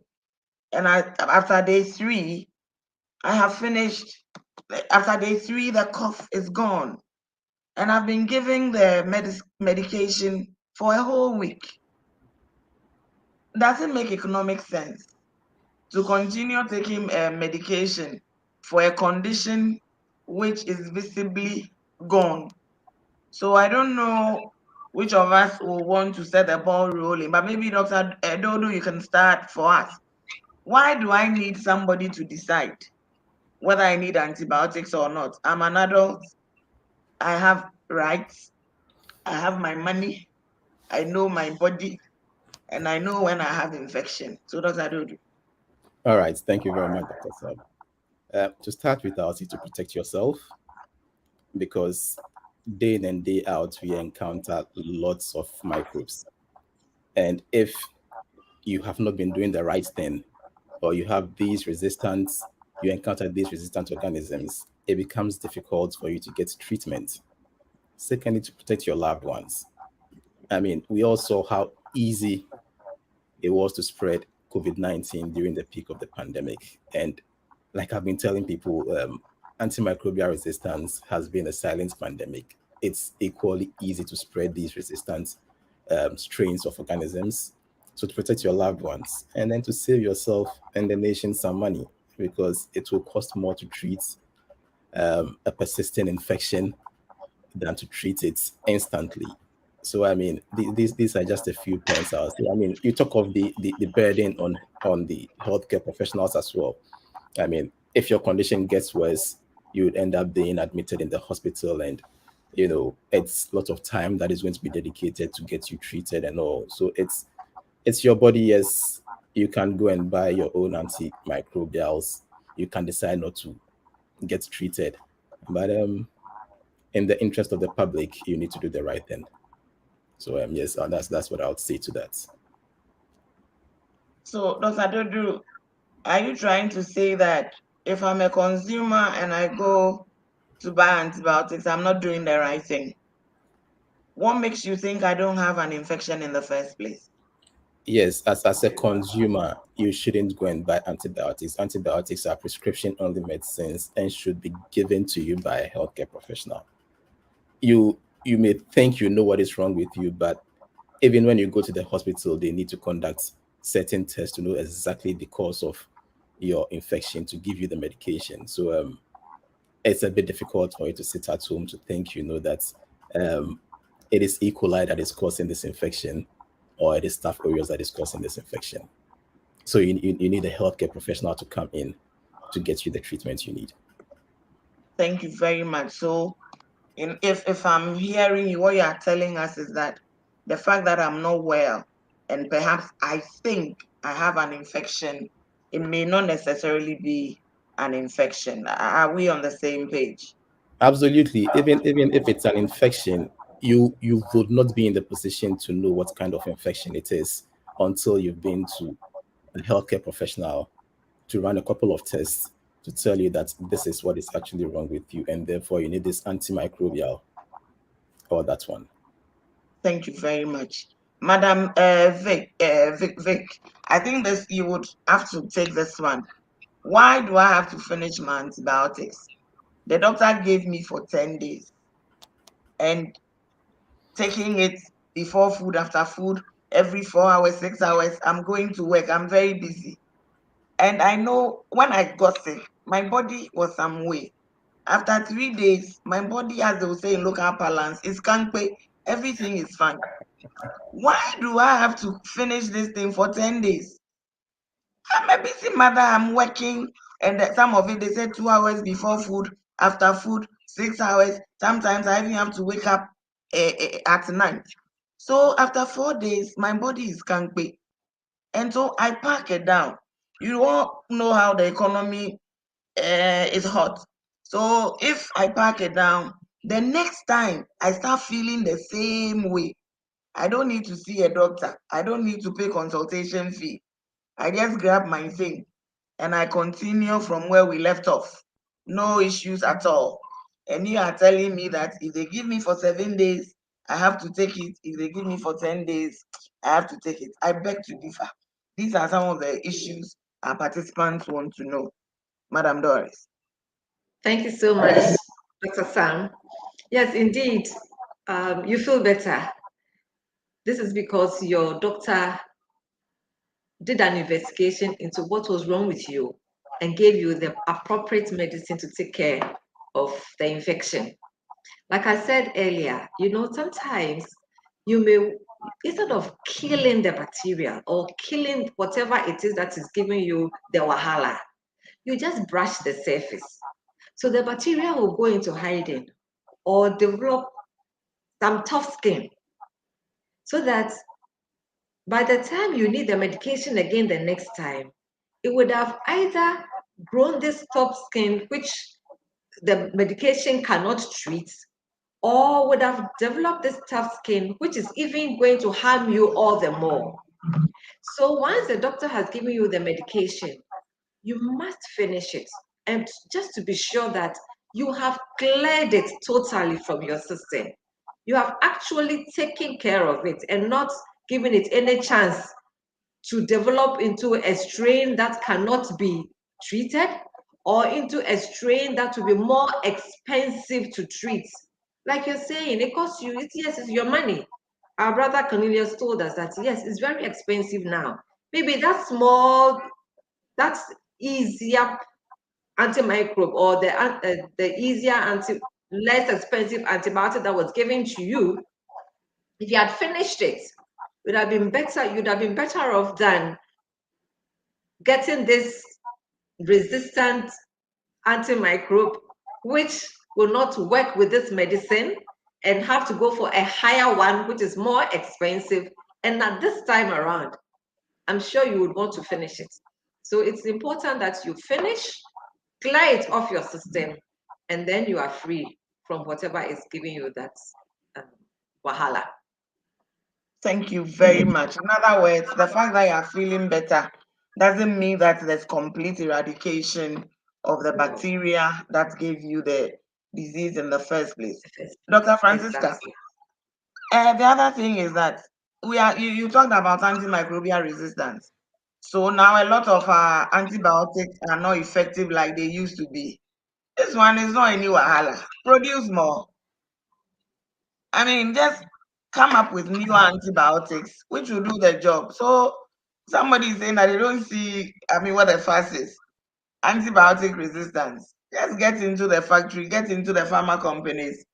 and after day 3, I have finished. After day 3, the cough is gone, and I've been giving the medication for a whole week. Does it make economic sense to continue taking medication for a condition which is visibly gone? So I don't know which of us will want to set the ball rolling, but maybe Dr. Dodo, you can start for us. Why do I need somebody to decide whether I need antibiotics or not? I'm an adult. I have rights. I have my money. I know my body, and I know when I have infection. So Dr. Dodo. All right. Thank you very much, Dr. Sam. To start with, I'll say to protect yourself, because day in and day out, we encounter lots of microbes. And if you have not been doing the right thing, or you have you encounter these resistant organisms, it becomes difficult for you to get treatment. Secondly, to protect your loved ones. I mean, we all saw how easy it was to spread COVID-19 during the peak of the pandemic. And like I've been telling people, antimicrobial resistance has been a silent pandemic. It's equally easy to spread these resistant strains of organisms. So to protect your loved ones, and then to save yourself and the nation some money, because it will cost more to treat a persistent infection than to treat it instantly. So I mean, these are just a few points I'll say. I mean, you talk of the burden on the healthcare professionals as well. I mean, if your condition gets worse, you would end up being admitted in the hospital, and it's a lot of time that is going to be dedicated to get you treated and all. So it's your body. Yes, you can go and buy your own antimicrobials. You can decide not to get treated, but in the interest of the public, you need to do the right thing. So yes, that's what I would say to that. So Dr. Dodo, are you trying to say that if I'm a consumer and I go to buy antibiotics, I'm not doing the right thing? What makes you think I don't have an infection in the first place? Yes, as a consumer, you shouldn't go and buy antibiotics. Antibiotics are prescription-only medicines and should be given to you by a healthcare professional. You you may think you know what is wrong with you, but even when you go to the hospital, they need to conduct certain tests to know exactly the cause of your infection to give you the medication. So it's a bit difficult for you to sit at home to think you know that it is E. coli that is causing this infection, or it is Staph aureus that is causing this infection. So you need a healthcare professional to come in to get you the treatment you need. Thank you very much. So if I'm hearing you, what you are telling us is that the fact that I'm not well and perhaps I think I have an infection, it may not necessarily be an infection. Are we on the same page? Absolutely. Even if it's an infection, you would not be in the position to know what kind of infection it is until you've been to a healthcare professional to run a couple of tests to tell you that this is what is actually wrong with you, and therefore you need this antimicrobial or that one. Thank you very much. Madam Vic, I think this you would have to take this one. Why do I have to finish my antibiotics? The doctor gave me for 10 days, and taking it before food, after food, every 4 hours, 6 hours. I'm going to work. I'm very busy. And I know when I got sick, my body was some way. After 3 days, my body, as they will say in local parlance, is kanpe. Everything is fine. Why do I have to finish this thing for 10 days? I'm a busy mother. I'm working. And some of it, they say 2 hours before food, after food, 6 hours. Sometimes I even have to wake up at night. So after 4 days, my body is kanpe. And so I pack it down. You all know how the economy is hot. So if I pack it down, the next time I start feeling the same way, I don't need to see a doctor. I don't need to pay consultation fee. I just grab my thing and I continue from where we left off. No issues at all. And you are telling me that if they give me for 7 days, I have to take it. If they give me for 10 days, I have to take it. I beg to differ. These are some of the issues our participants want to know. Madam Doris. Thank you so much, Dr. Sam. Yes, indeed, you feel better. This is because your doctor did an investigation into what was wrong with you and gave you the appropriate medicine to take care of the infection. Like I said earlier, sometimes you may, instead of killing the bacteria or killing whatever it is that is giving you the wahala, you just brush the surface. So the bacteria will go into hiding or develop some tough skin so that by the time you need the medication again the next time, it would have either grown this tough skin, which the medication cannot treat, or would have developed this tough skin, which is even going to harm you all the more. So once the doctor has given you the medication, you must finish it. And just to be sure that you have cleared it totally from your system. You have actually taken care of it and not given it any chance to develop into a strain that cannot be treated or into a strain that will be more expensive to treat. Like you're saying, it costs you, yes, it's your money. Our brother Cornelius told us that, yes, it's very expensive now. Maybe that's easier antimicrobe or the easier less expensive antibiotic that was given to you. If you had finished it, would have been better. You'd have been better off than getting this resistant antimicrobe, which will not work with this medicine and have to go for a higher one, which is more expensive. And at this time around, I'm sure you would want to finish it. So it's important that you finish, clear it off your system, and then you are free from whatever is giving you that wahala. Thank you very much. In other words, the fact that you are feeling better doesn't mean that there's complete eradication of the bacteria that gave you the disease in the first place. Dr. Francisca, Exactly. the other thing is that you talked about antimicrobial resistance. So now a lot of our antibiotics are not effective like they used to be. This one is not any wahala. Produce more. I mean, just come up with new antibiotics which will do the job. So somebody is saying that they don't see, I mean, what the fuss is. Antibiotic resistance. Just get into the factory, get into the pharma companies,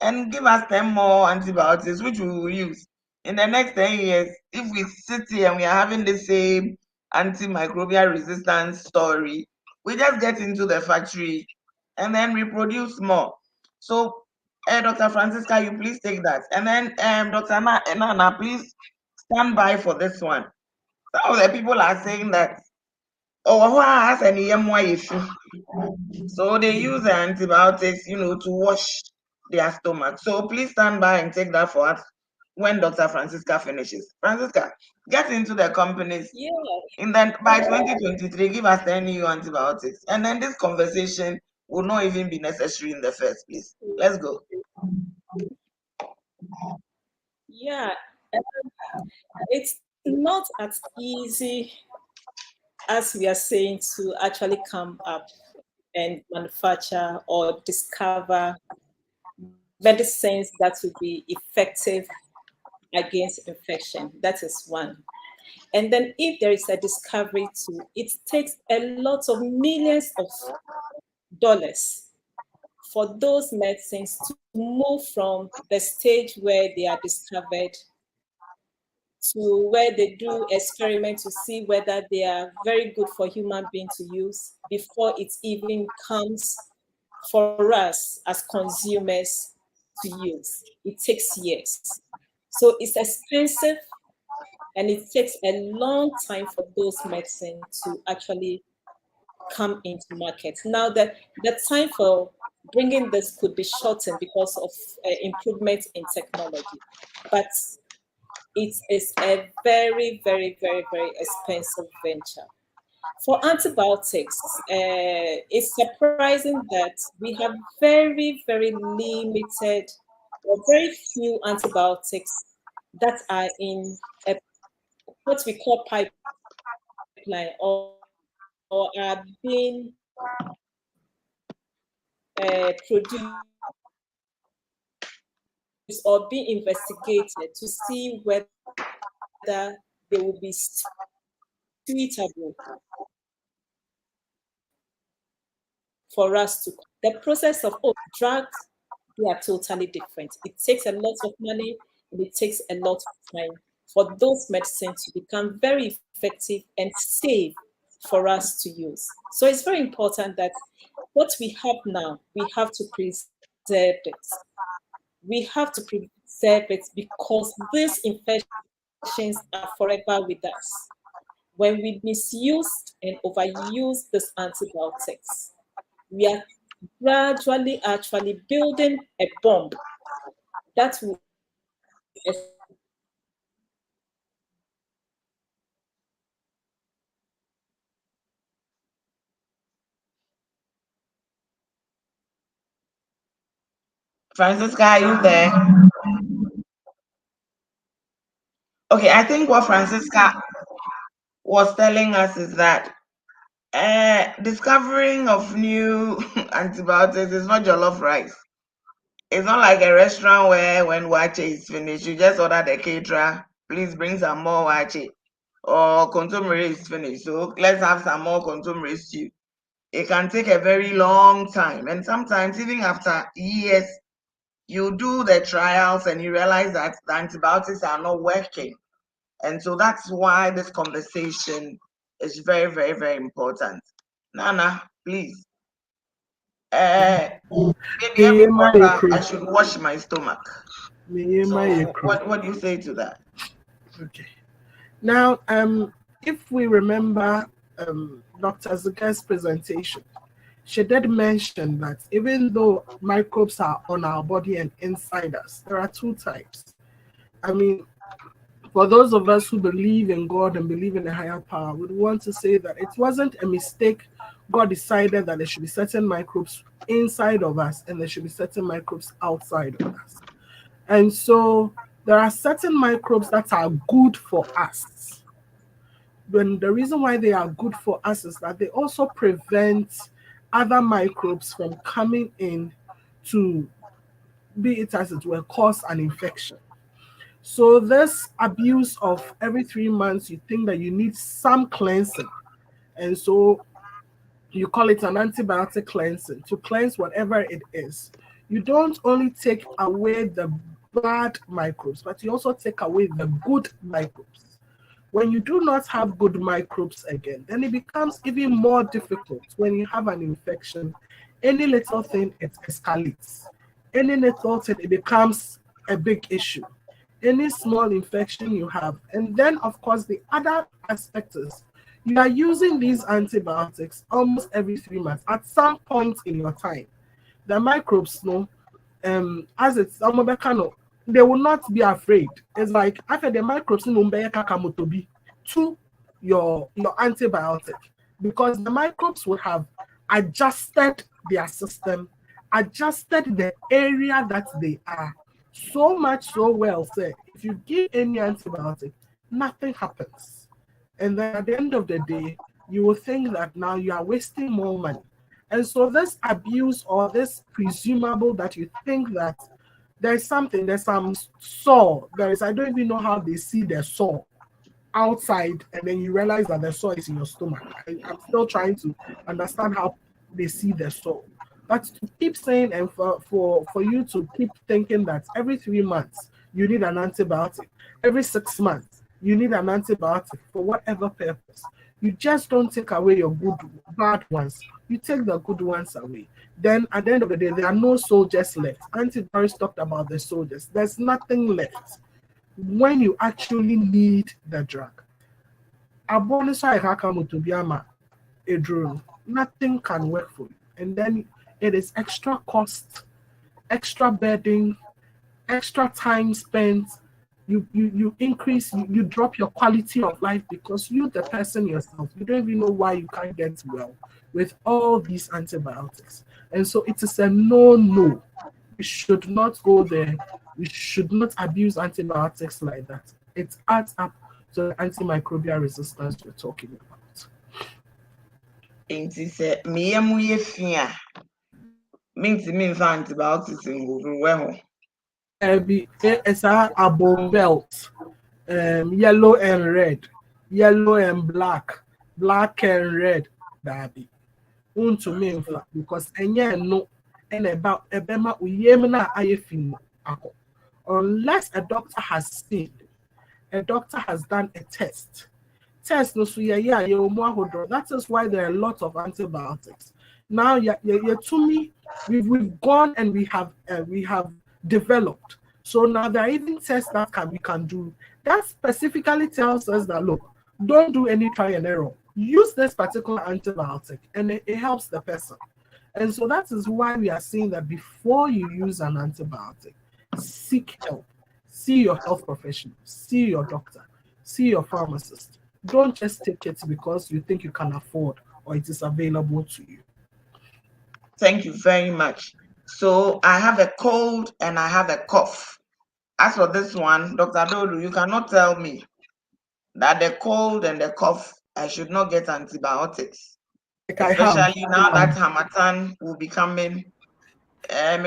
and give us 10 more antibiotics, which we will use. In the next 10 years, if we sit here and we are having the same antimicrobial resistance story, we just get into the factory and then we produce more. So, Dr. Francisca, you please take that. And then Dr. Nana, please stand by for this one. Some of the people are saying that, oh, who has any issue? So they use the antibiotics, to wash their stomach. So please stand by and take that for us when Dr. Francisca finishes. Francisca, get into the companies. Yeah. And then by 2023, give us 10 new antibiotics. And then this conversation will not even be necessary in the first place. Let's go. Yeah. It's not as easy as we are saying to actually come up and manufacture or discover medicines that will be effective against infection. That is one. And then if there is a discovery too, it takes a lot of millions of dollars for those medicines to move from the stage where they are discovered to where they do experiments to see whether they are very good for human being to use before it even comes for us as consumers to use. It takes years. So it's expensive and it takes a long time for those medicines to actually come into market. Now the time for bringing this could be shortened because of improvements in technology, but it is a very, very, very, very expensive venture. For antibiotics, it's surprising that we have very, very limited or very few antibiotics that are in what we call pipeline or are being produced or being investigated to see whether they will be suitable for us to. The process of drugs, they are totally different. It takes a lot of money and it takes a lot of time for those medicines to become very effective and safe for us to use. So it's very important that what we have now, we have to preserve it. We have to preserve it because these infections are forever with us. When we misuse and overuse these antibiotics, we are gradually actually building a bomb that will Francisca, are you there? Okay, I think what Francisca was telling us is that discovering of new antibiotics is not jollof rice. It's not like a restaurant where when wache is finished, you just order the caterer, please bring some more wache, or contomere is finished, so let's have some more contomere stew. It can take a very long time, and sometimes even after years, you do the trials and you realize that the antibiotics are not working. And so that's why this conversation is very, very, very important. Nana, please. Maybe every quarter I should wash my stomach. So what do you say to that? Okay. Now, if we remember Dr. Zuka's presentation, she did mention that even though microbes are on our body and inside us, there are two types. I mean, for those of us who believe in God and believe in a higher power, we want to say that it wasn't a mistake. God decided that there should be certain microbes inside of us and there should be certain microbes outside of us. And so there are certain microbes that are good for us. When the reason why they are good for us is that they also prevent other microbes from coming in to be it as it will cause an infection. So this abuse of every 3 months, you think that you need some cleansing. And so you call it an antibiotic cleansing to cleanse whatever it is. You don't only take away the bad microbes, but you also take away the good microbes. When you do not have good microbes again, then it becomes even more difficult when you have an infection. Any little thing, it escalates. Any little thing, it becomes a big issue. Any small infection you have. And then, of course, the other aspect is you are using these antibiotics almost every 3 months at some point in your time. The microbes know, as it's they will not be afraid. It's like after the microbes to your antibiotic, because the microbes would have adjusted their system, adjusted the area that they are, so much so well say if you give any antibiotic, nothing happens. And then at the end of the day, you will think that now you are wasting more money. And so this abuse or this presumable that you think that there's something, there's some saw, I don't even know how they see the saw outside, and then you realize that the saw is in your stomach. I'm still trying to understand how they see the saw. But to keep saying, and for you to keep thinking that every 3 months you need an antibiotic, every 6 months you need an antibiotic for whatever purpose, you just don't take away your bad ones. You take the good ones away. Then at the end of the day, there are no soldiers left. Auntie Doris talked about the soldiers. There's nothing left when you actually need the drug. Nothing can work for you. And then it is extra cost, extra burden, extra time spent. You increase, you drop your quality of life because you, the person yourself, you don't even know why you can't get well with all these antibiotics. And so it is a no. We should not go there. We should not abuse antibiotics like that. It adds up to the antimicrobial resistance we're talking about. Nti sɛ meyɛ mu yɛ fi a mentimi mfa antibiotics ngugu ho. It's a bone belt, yellow and red, yellow and black, black and red. Dabi. Untumi mfa because enye no and about ebema uyem na ayefin ako. Unless a doctor has seen, a doctor has done a test. No so that is why there are a lot of antibiotics. Now to me, we've gone and we have developed. So now there are even tests that we can do that specifically tells us that look, don't do any try and error. Use this particular antibiotic and it helps the person. And so that is why we are saying that before you use an antibiotic, seek help. See your health professional, see your doctor, see your pharmacist. Don't just take it because you think you can afford or it is available to you. Thank you very much. So I have a cold and I have a cough. As for this one, Dr. Dodu, you cannot tell me that the cold and the cough, I should not get antibiotics. Especially now that Hamatan will be coming. I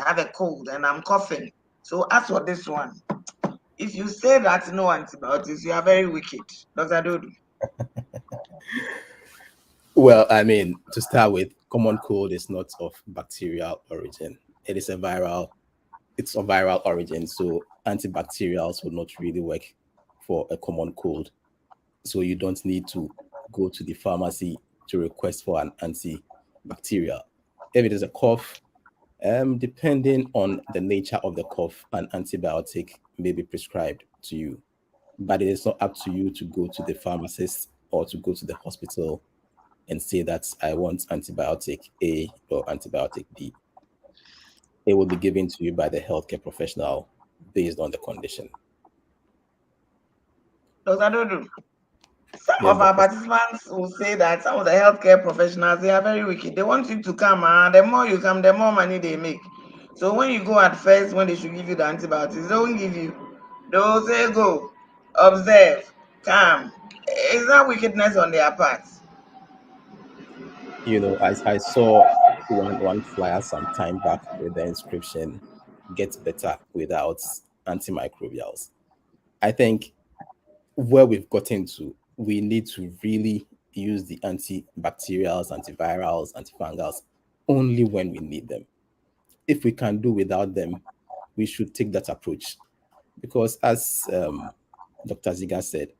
have a cold and I'm coughing. So as for this one, if you say that no antibiotics, you are very wicked, Dr. Dodu. Well, I mean, to start with, common cold is not of bacterial origin. It is it's of viral origin. So antibacterials will not really work for a common cold. So you don't need to go to the pharmacy to request for an antibacterial. If it is a cough, depending on the nature of the cough, an antibiotic may be prescribed to you. But it is not up to you to go to the pharmacist or to go to the hospital and say that I want antibiotic A or antibiotic B. It will be given to you by the healthcare professional based on the condition. Dr. Dodu, some of our participants will say that some of the healthcare professionals, they are very wicked. They want you to come, and the more you come, the more money they make. So when you go at first, when they should give you the antibiotics, they don't give you. They'll say, go, observe, come. Is that wickedness on their part? I saw one flyer some time back with the inscription, "Get better without antimicrobials." I think where we've gotten to, we need to really use the antibacterials, antivirals, antifungals only when we need them. If we can do without them, we should take that approach. Because as Dr. Ziga said,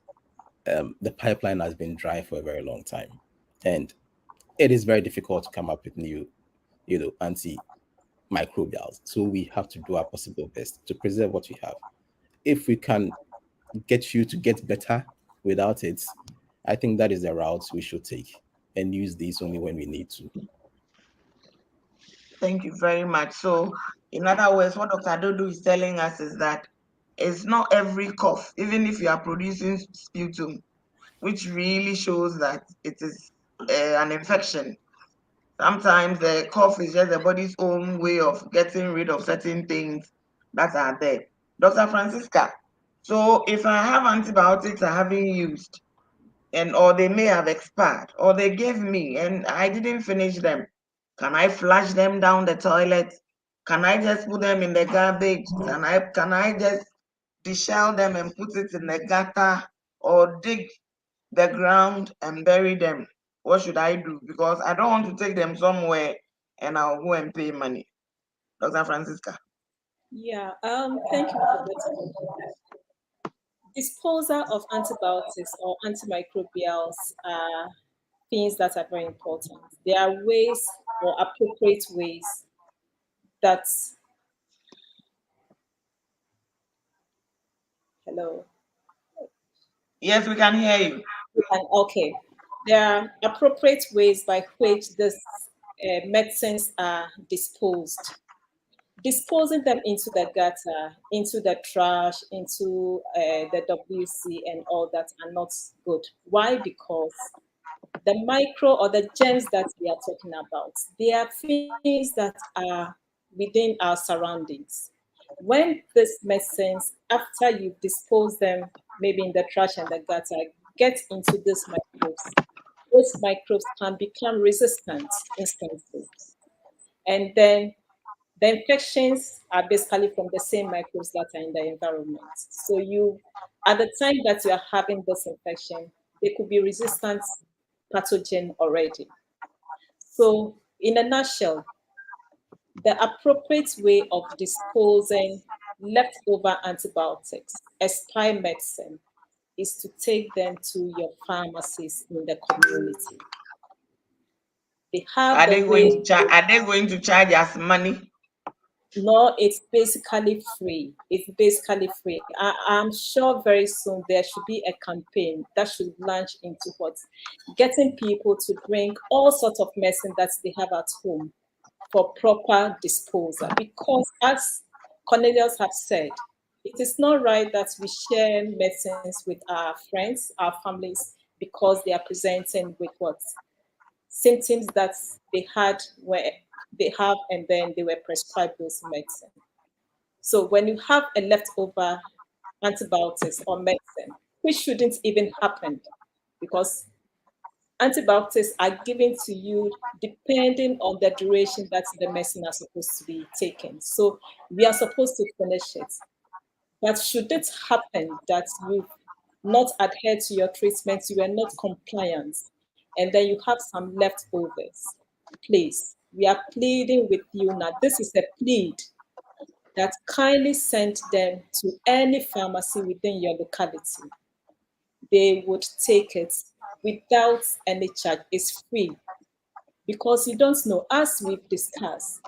the pipeline has been dry for a very long time. And it is very difficult to come up with new, antimicrobials. So we have to do our possible best to preserve what we have. If we can get you to get better without it, I think that is the route we should take and use these only when we need to. Thank you very much. So, in other words, what Dr. Dodo is telling us is that it's not every cough, even if you are producing sputum, which really shows that it is an infection. Sometimes the cough is just the body's own way of getting rid of certain things that are there. Dr. Francisca, so if I have antibiotics I haven't used, or they may have expired, or they gave me and I didn't finish them, can I flush them down the toilet? Can I just put them in the garbage? Can I just deshell them and put it in the gutter, or dig the ground and bury them? What should I do? Because I don't want to take them somewhere and I'll go and pay money. Dr. Francisca. Yeah, thank you for this. Disposal of antibiotics or antimicrobials are things that are very important. There are ways or appropriate ways that, hello? Yes, we can hear you. Okay. There are appropriate ways by which these medicines are disposed. Disposing them into the gutter, into the trash, into the WC and all that are not good. Why? Because the micro or the germs that we are talking about, they are things that are within our surroundings. When these medicines, after you dispose them, maybe in the trash and the gutter, get into these microbes, those microbes can become resistant instantly. And then the infections are basically from the same microbes that are in the environment. So at the time that you are having this infection, they could be resistant pathogen already. So in a nutshell, the appropriate way of disposing leftover antibiotics, expired medicine, is to take them to your pharmacies in the community. They have the way. Are they going to charge us money? No, it's basically free. It's basically free. I'm sure very soon there should be a campaign that should launch into what? Getting people to bring all sorts of medicine that they have at home for proper disposal. Because as Cornelius have said, it is not right that we share medicines with our friends, our families, because they are presenting with what? Symptoms that they had where they have and then they were prescribed those medicine. So when you have a leftover antibiotics or medicine, which shouldn't even happen because antibiotics are given to you depending on the duration that the medicine are supposed to be taken. So we are supposed to finish it. But should it happen that you not adhere to your treatment, you are not compliant, and then you have some leftovers, please, we are pleading with you now. This is a plead that kindly send them to any pharmacy within your locality. They would take it without any charge. It's free because you don't know, as we've discussed,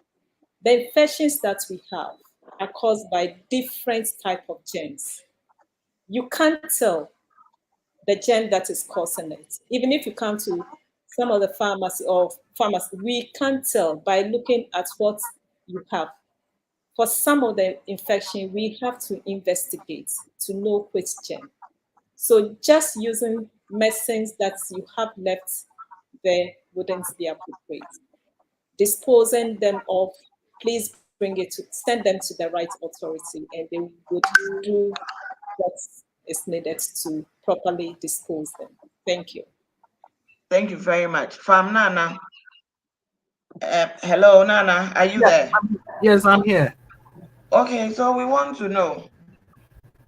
the infections that we have are caused by different type of germs. You can't tell the germ that is causing it. Even if you come to some of the pharmacy, we can't tell by looking at what you have. For some of the infection, we have to investigate to know which germ. So just using medicines that you have left there wouldn't be appropriate. Disposing them of, please send them to the right authority and they would do what is needed to properly dispose them. Thank you. Thank you very much. Pharm Nana. Hello, Nana, are you Yes, there? yes, I'm here. Okay, so we want to know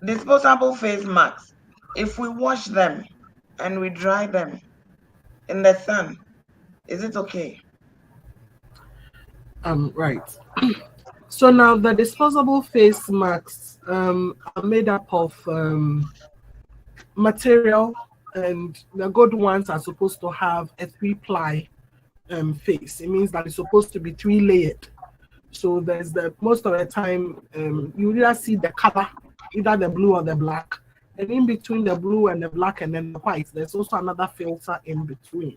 disposable face masks. If we wash them and we dry them in the sun, is it okay? Right. So now the disposable face masks are made up of material, and the good ones are supposed to have a 3-ply face. It means that it's supposed to be 3-layered. So there's the most of the time you either see the color, either the blue or the black, and in between the blue and the black and then the white, there's also another filter in between.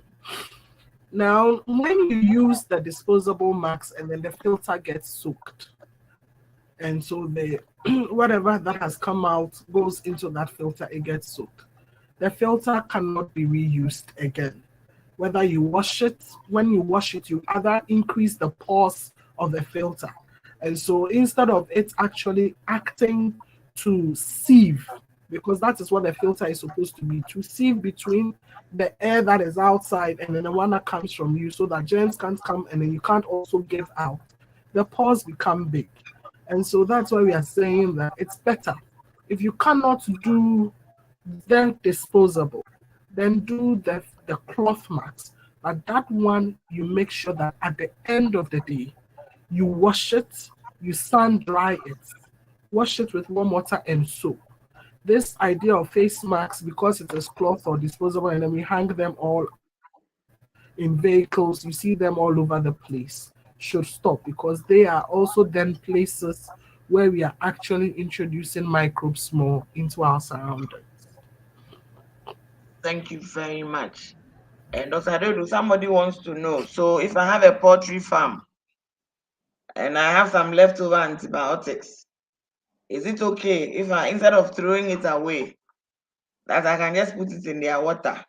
Now, when you use the disposable mask and then the filter gets soaked, and so the whatever that has come out goes into that filter, it gets soaked. The filter cannot be reused again. Whether you wash it, when you wash it, you either increase the pores of the filter. And so instead of it actually acting to sieve, because that is what the filter is supposed to be, to sieve between the air that is outside and then the one that comes from you, so that germs can't come and then you can't also get out. The pores become big. And so that's why we are saying that it's better. If you cannot do the disposable, then do the cloth mask. But that one, you make sure that at the end of the day, you wash it, you sun dry it, wash it with warm water and soap. This idea of face masks, because it is cloth or disposable, and then we hang them all in vehicles, you see them all over the place, should stop, because they are also then places where we are actually introducing microbes more into our surroundings. Thank you very much. And Dr. Adodo, somebody wants to know. So if I have a poultry farm and I have some leftover antibiotics, is it okay if I, instead of throwing it away, that I can just put it in their water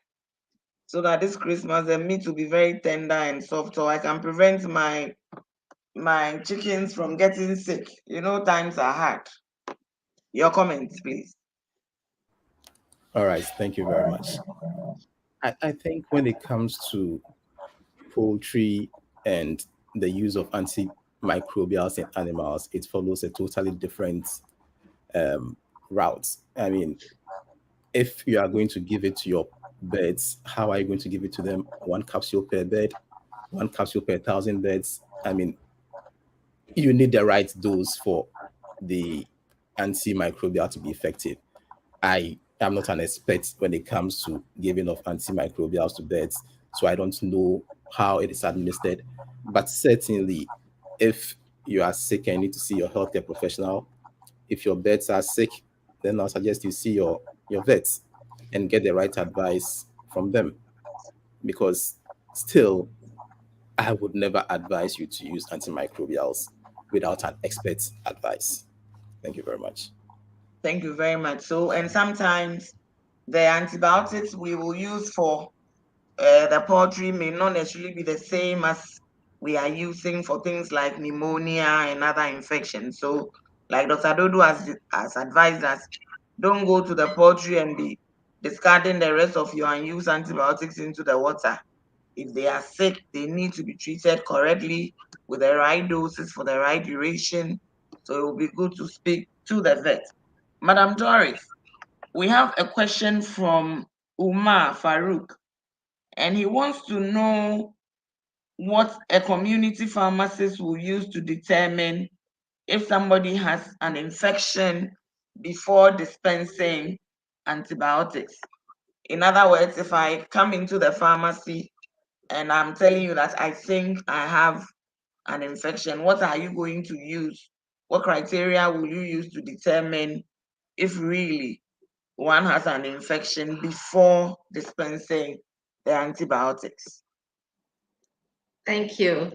so that this Christmas the meat will be very tender and soft, so I can prevent my chickens from getting sick? You know, times are hard. Your comments, please. All right, thank you very much. I think when it comes to poultry and the use of antimicrobials in animals, it follows a totally different route. I mean, if you are going to give it to your birds, how are you going to give it to them? One capsule per bird, one capsule per 1,000 birds. I mean, you need the right dose for the antimicrobial to be effective. I am not an expert when it comes to giving of antimicrobials to birds, so I don't know how it is administered. But certainly, if you are sick and need to see your healthcare professional, if your birds are sick, then I'll suggest you see your vets and get the right advice from them. Because still, I would never advise you to use antimicrobials without an expert's advice. Thank you very much. Thank you very much. So, and sometimes the antibiotics we will use for the poultry may not necessarily be the same as we are using for things like pneumonia and other infections. So, like Dr. Dodo has advised us, don't go to the poultry and be discarding the rest of your unused antibiotics into the water. If they are sick, they need to be treated correctly with the right doses for the right duration. So it will be good to speak to the vet. Madam Doris, we have a question from Umar Farouk, and he wants to know what a community pharmacist will use to determine if somebody has an infection before dispensing antibiotics. In other words, if I come into the pharmacy and I'm telling you that I think I have an infection, what are you going to use? What criteria will you use to determine if really one has an infection before dispensing the antibiotics? Thank you.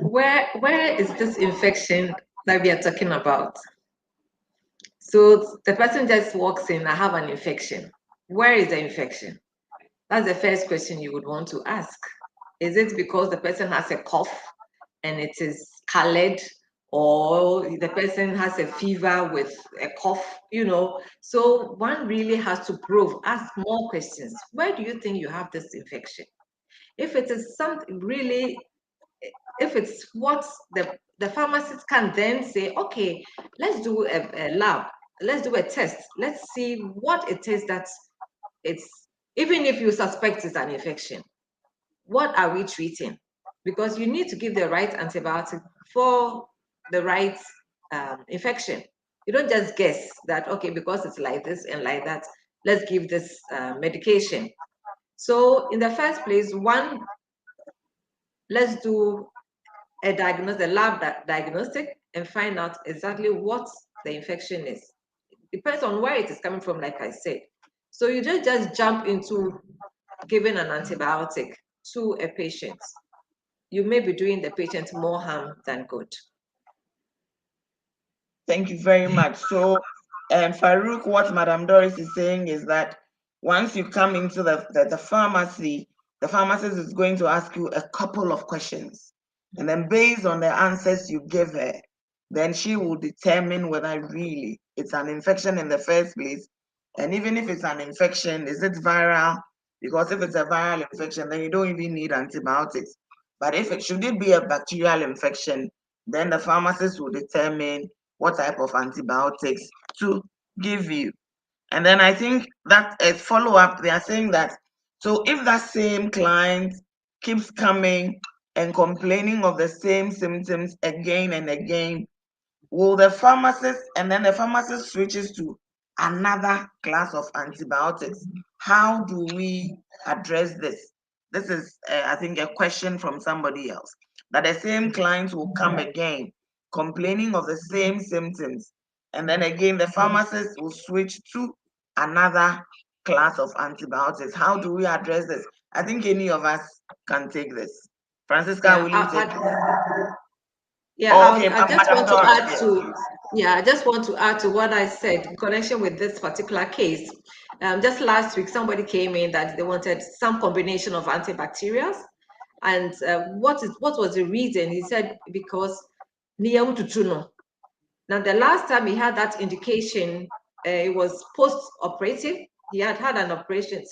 Where is this infection that we are talking about? So the person just walks in, I have an infection. Where is the infection? That's the first question you would want to ask. Is it because the person has a cough and it is colored, or the person has a fever with a cough, So one really has to probe, ask more questions. Where do you think you have this infection? If it is something really, if it's what the pharmacist can then say, okay, let's do a lab, let's do a test, let's see what it is that it's, even if you suspect it's an infection, what are we treating? Because you need to give the right antibiotic for the right infection. You don't just guess that, okay, because it's like this and like that, let's give this medication. So in the first place, one, let's do a lab diagnostic and find out exactly what the infection is. It depends on where it is coming from, like I said. So you don't just jump into giving an antibiotic to a patient. You may be doing the patient more harm than good. Thank you very much. So, Farouk, what Madam Doris is saying is that once you come into the pharmacy, the pharmacist is going to ask you a couple of questions. And then based on the answers you give her, then she will determine whether really it's an infection in the first place. And even if it's an infection, is it viral? Because if it's a viral infection, then you don't even need antibiotics. But if it should it be a bacterial infection, then the pharmacist will determine what type of antibiotics to give you. And then I think that as follow-up, they are saying that, so if that same client keeps coming and complaining of the same symptoms again and again, will the pharmacist, and then the pharmacist switches to another class of antibiotics. How do we address this? This is, I think, a question from somebody else. That the same clients will come again, complaining of the same symptoms. And then again, the pharmacist will switch to another class of antibiotics. How do we address this? I think any of us can take this. Francisca, will you take this? Yeah, Oh, okay, I just Madam want to Doris, add yes, to, please. yeah, I just want to add to what I said in connection with this particular case. Just last week, somebody came in that they wanted some combination of antibacterials. And what was the reason? He said, because now the last time he had that indication, it was post-operative. He had an operation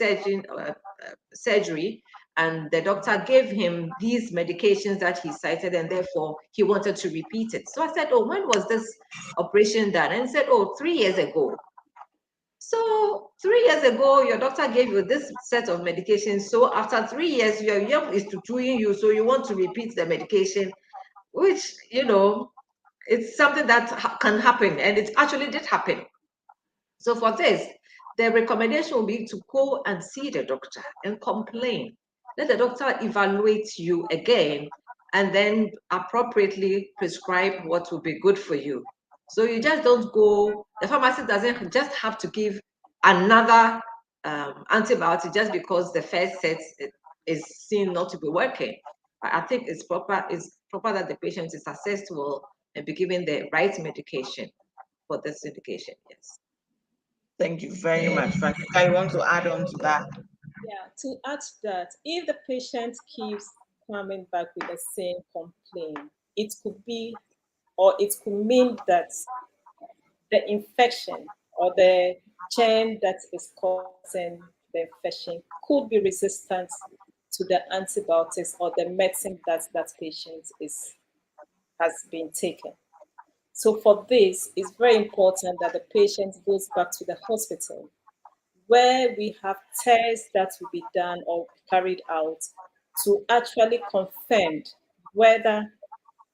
surgery, and the doctor gave him these medications that he cited, and therefore he wanted to repeat it. So I said, oh, when was this operation done? And he said, oh, 3 years ago. So 3 years ago, your doctor gave you this set of medications. So after 3 years, your young is tutoring you, so you want to repeat the medication, which, it's something that can happen, and it actually did happen. So for this, the recommendation will be to go and see the doctor and complain. Let the doctor evaluate you again and then appropriately prescribe what will be good for you. So you just don't go, the pharmacist doesn't just have to give another antibiotic just because the first set is seen not to be working. I think it's proper that the patient is assessed well and be given the right medication for this indication. Yes. Thank you very much. Francisca, you want to add on to that? Yeah, to add to that, if the patient keeps coming back with the same complaint, it could be, or it could mean that the infection or the germ that is causing the infection could be resistant to the antibiotics or the medicine that patient has been taken. So for this, it's very important that the patient goes back to the hospital where we have tests that will be done or carried out to actually confirm whether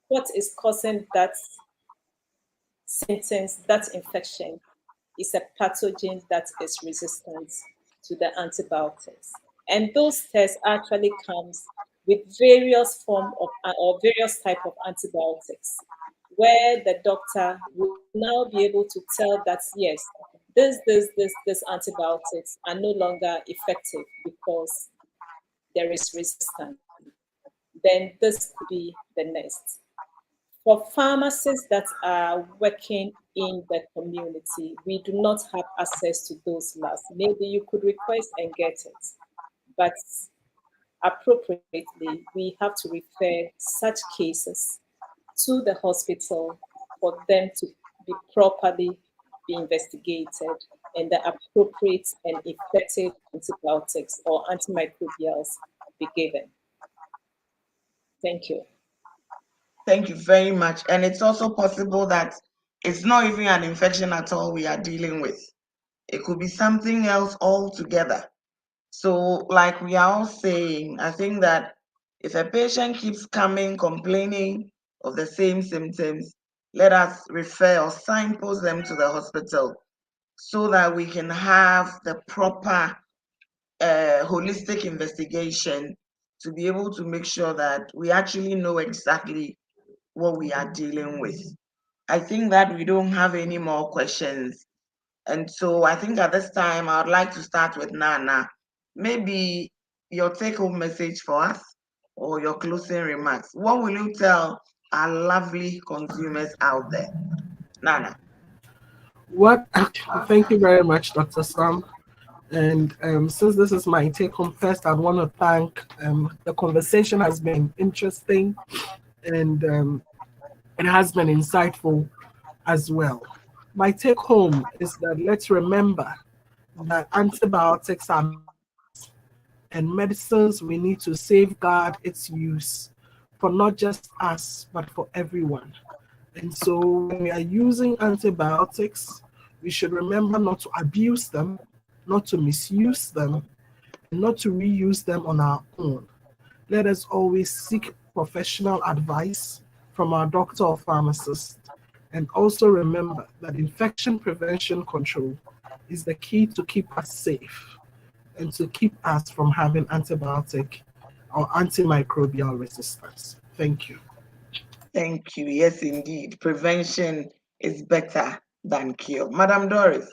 what is causing that symptoms, that infection, is a pathogen that is resistant to the antibiotics. And those tests actually comes with various form of or various type of antibiotics, where the doctor will now be able to tell that yes, this antibiotics are no longer effective because there is resistance. Then this could be the next. For pharmacists that are working in the community, we do not have access to those labs. Maybe you could request and get it, but appropriately, we have to refer such cases to the hospital for them to be properly be investigated and the appropriate and effective antibiotics or antimicrobials be given. Thank you. Thank you very much. And it's also possible that it's not even an infection at all we are dealing with. It could be something else altogether. So, like we are all saying, I think that if a patient keeps coming complaining of the same symptoms, let us refer or signpost them to the hospital so that we can have the proper holistic investigation to be able to make sure that we actually know exactly what we are dealing with. I think that we don't have any more questions. And so I think at this time, I would like to start with Nana. Maybe your take-home message for us or your closing remarks. What will you tell our lovely consumers out there? Nana. Thank you very much, Dr. Sam. And since this is my take home first, I want to thank the conversation has been interesting and it has been insightful as well. My take home is that let's remember that antibiotics are and medicines, we need to safeguard its use for not just us, but for everyone. And so when we are using antibiotics, we should remember not to abuse them, not to misuse them, and not to reuse them on our own. Let us always seek professional advice from our doctor or pharmacist. And also remember that infection prevention control is the key to keep us safe and to keep us from having antibiotic or antimicrobial resistance. Thank you. Thank you. Yes, indeed. Prevention is better than cure. Madam Doris,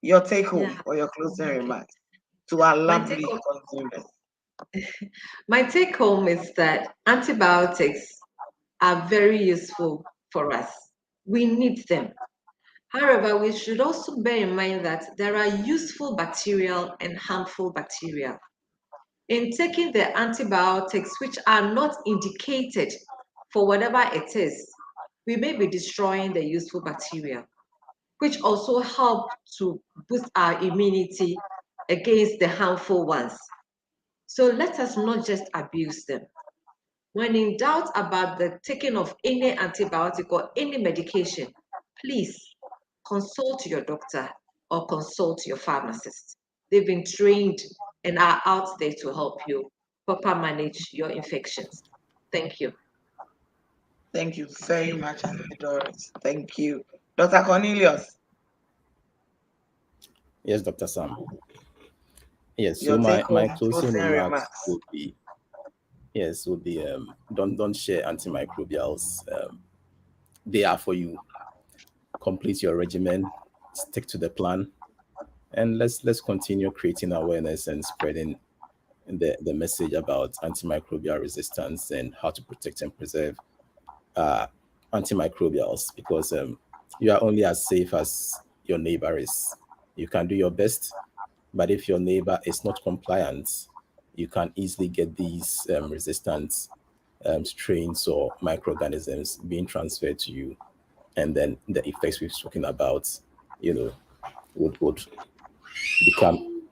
your take home or your closing remarks to our lovely consumers. My take home is that antibiotics are very useful for us. We need them. However, we should also bear in mind that there are useful bacterial and harmful bacteria. In taking the antibiotics, which are not indicated for whatever it is, we may be destroying the useful bacteria, which also help to boost our immunity against the harmful ones. So let us not just abuse them. When in doubt about the taking of any antibiotic or any medication, please consult your doctor or consult your pharmacist. They've been trained and are out there to help you proper manage your infections. Thank you. Thank you very much, Auntie Doris. Thank you. Dr. Cornelius. Yes, Dr. Sam. Yes, so Your my take-home closing remarks remarks. would be don't share antimicrobials. They are for you. Complete your regimen, stick to the plan, and let's continue creating awareness and spreading the message about antimicrobial resistance and how to protect and preserve antimicrobials, because you are only as safe as your neighbor is. You can do your best, but if your neighbor is not compliant, you can easily get these resistant strains or microorganisms being transferred to you, and then the effects we've spoken about, would become,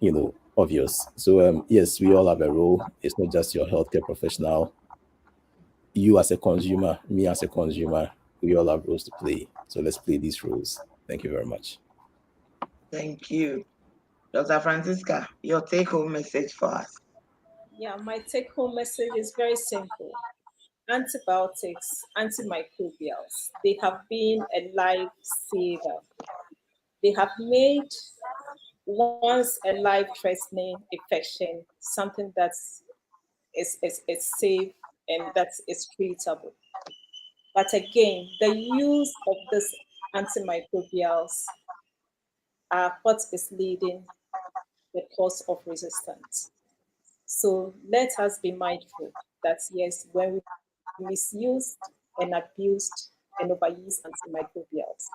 obvious. So yes, we all have a role. It's not just your healthcare professional. You as a consumer, me as a consumer, we all have roles to play. So let's play these roles. Thank you very much. Thank you. Dr. Francisca, your take-home message for us. Yeah, my take home message is very simple. Antibiotics, antimicrobials, they have been a lifesaver. They have made once a life-threatening infection something that is safe and that is treatable. But again, the use of these antimicrobials are what is leading the cause of resistance. So let us be mindful that yes, when we misused and abused and overused antimicrobials,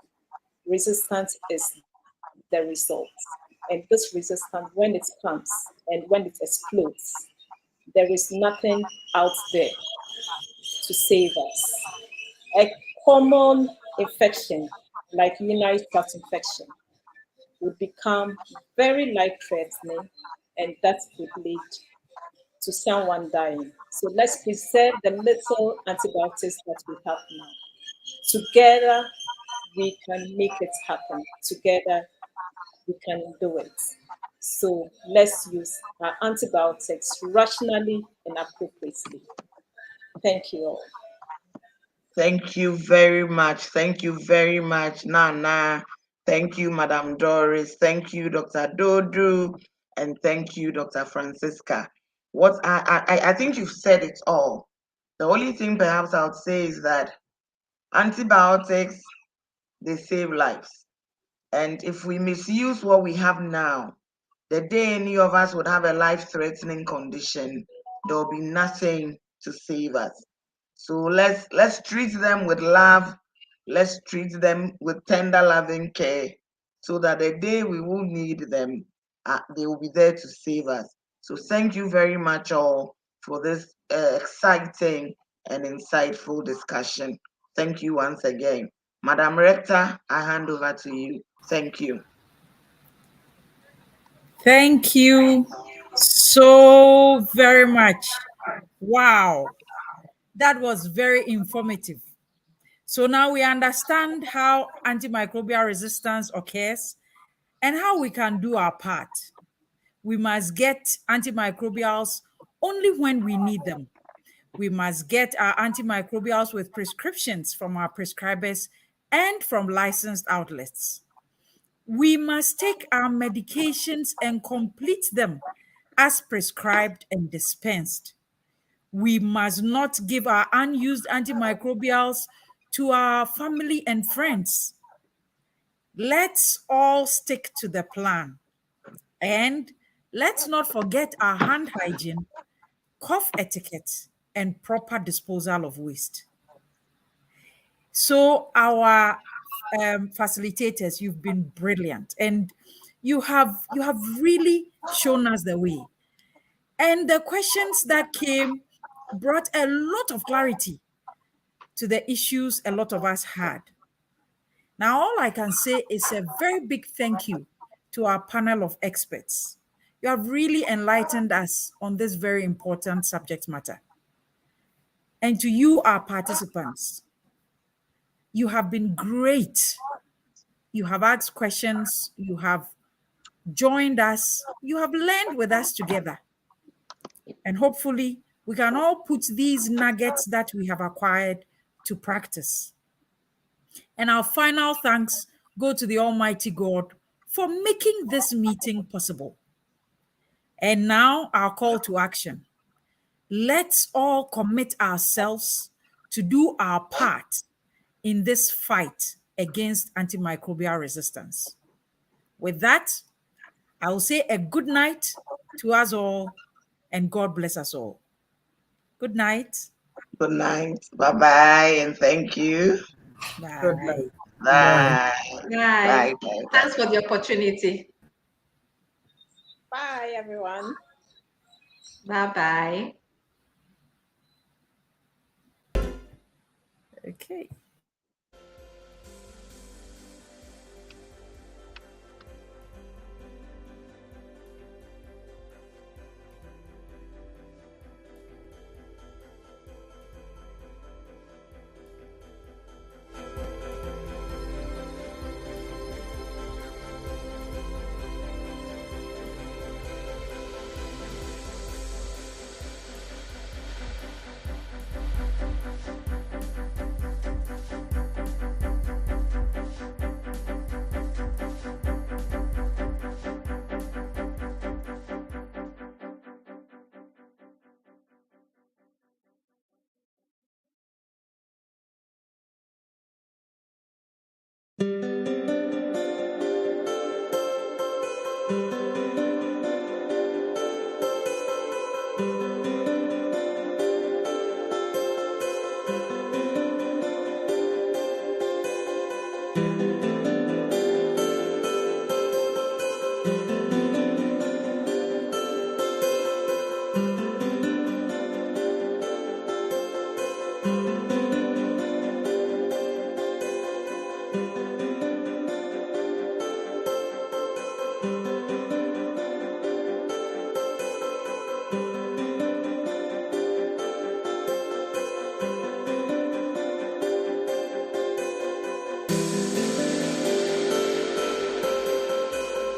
resistance is the result. And this resistance, when it comes and when it explodes, there is nothing out there to save us. A common infection like urinary tract infection would become very life-threatening, and that would lead to someone dying. So let's preserve the little antibiotics that we have now. Together, we can make it happen. Together, we can do it. So let's use our antibiotics rationally and appropriately. Thank you all. Thank you very much. Thank you very much, Nana. Thank you, Madam Doris. Thank you, Dr. Dodu. And thank you, Dr. Francisca. What I think you've said it all. The only thing perhaps I would say is that antibiotics, they save lives. And if we misuse what we have now, the day any of us would have a life-threatening condition, there will be nothing to save us. So let's treat them with love. Let's treat them with tender, loving care, so that the day we will need them, they will be there to save us. So thank you very much all for this exciting and insightful discussion. Thank you once again. Madam Rector, I hand over to you. Thank you. Thank you so very much. Wow, that was very informative. So now we understand how antimicrobial resistance occurs and how we can do our part. We must get antimicrobials only when we need them. We must get our antimicrobials with prescriptions from our prescribers and from licensed outlets. We must take our medications and complete them as prescribed and dispensed. We must not give our unused antimicrobials to our family and friends. Let's all stick to the plan. And let's not forget our hand hygiene, cough etiquette, and proper disposal of waste. So, our facilitators, you've been brilliant, and you have really shown us the way. And the questions that came brought a lot of clarity to the issues a lot of us had. Now, all I can say is a very big thank you to our panel of experts. You have really enlightened us on this very important subject matter. And to you, our participants, you have been great. You have asked questions, you have joined us, you have learned with us together. And hopefully, we can all put these nuggets that we have acquired to practice. And our final thanks go to the Almighty God for making this meeting possible. And now, our call to action. Let's all commit ourselves to do our part in this fight against antimicrobial resistance. With that, I will say a good night to us all, and God bless us all. Good night. Good night. Bye-bye, and thank you. Bye. Good night. Bye. Bye. Bye. Thanks for the opportunity. Bye, everyone. Bye-bye. Okay.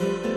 you.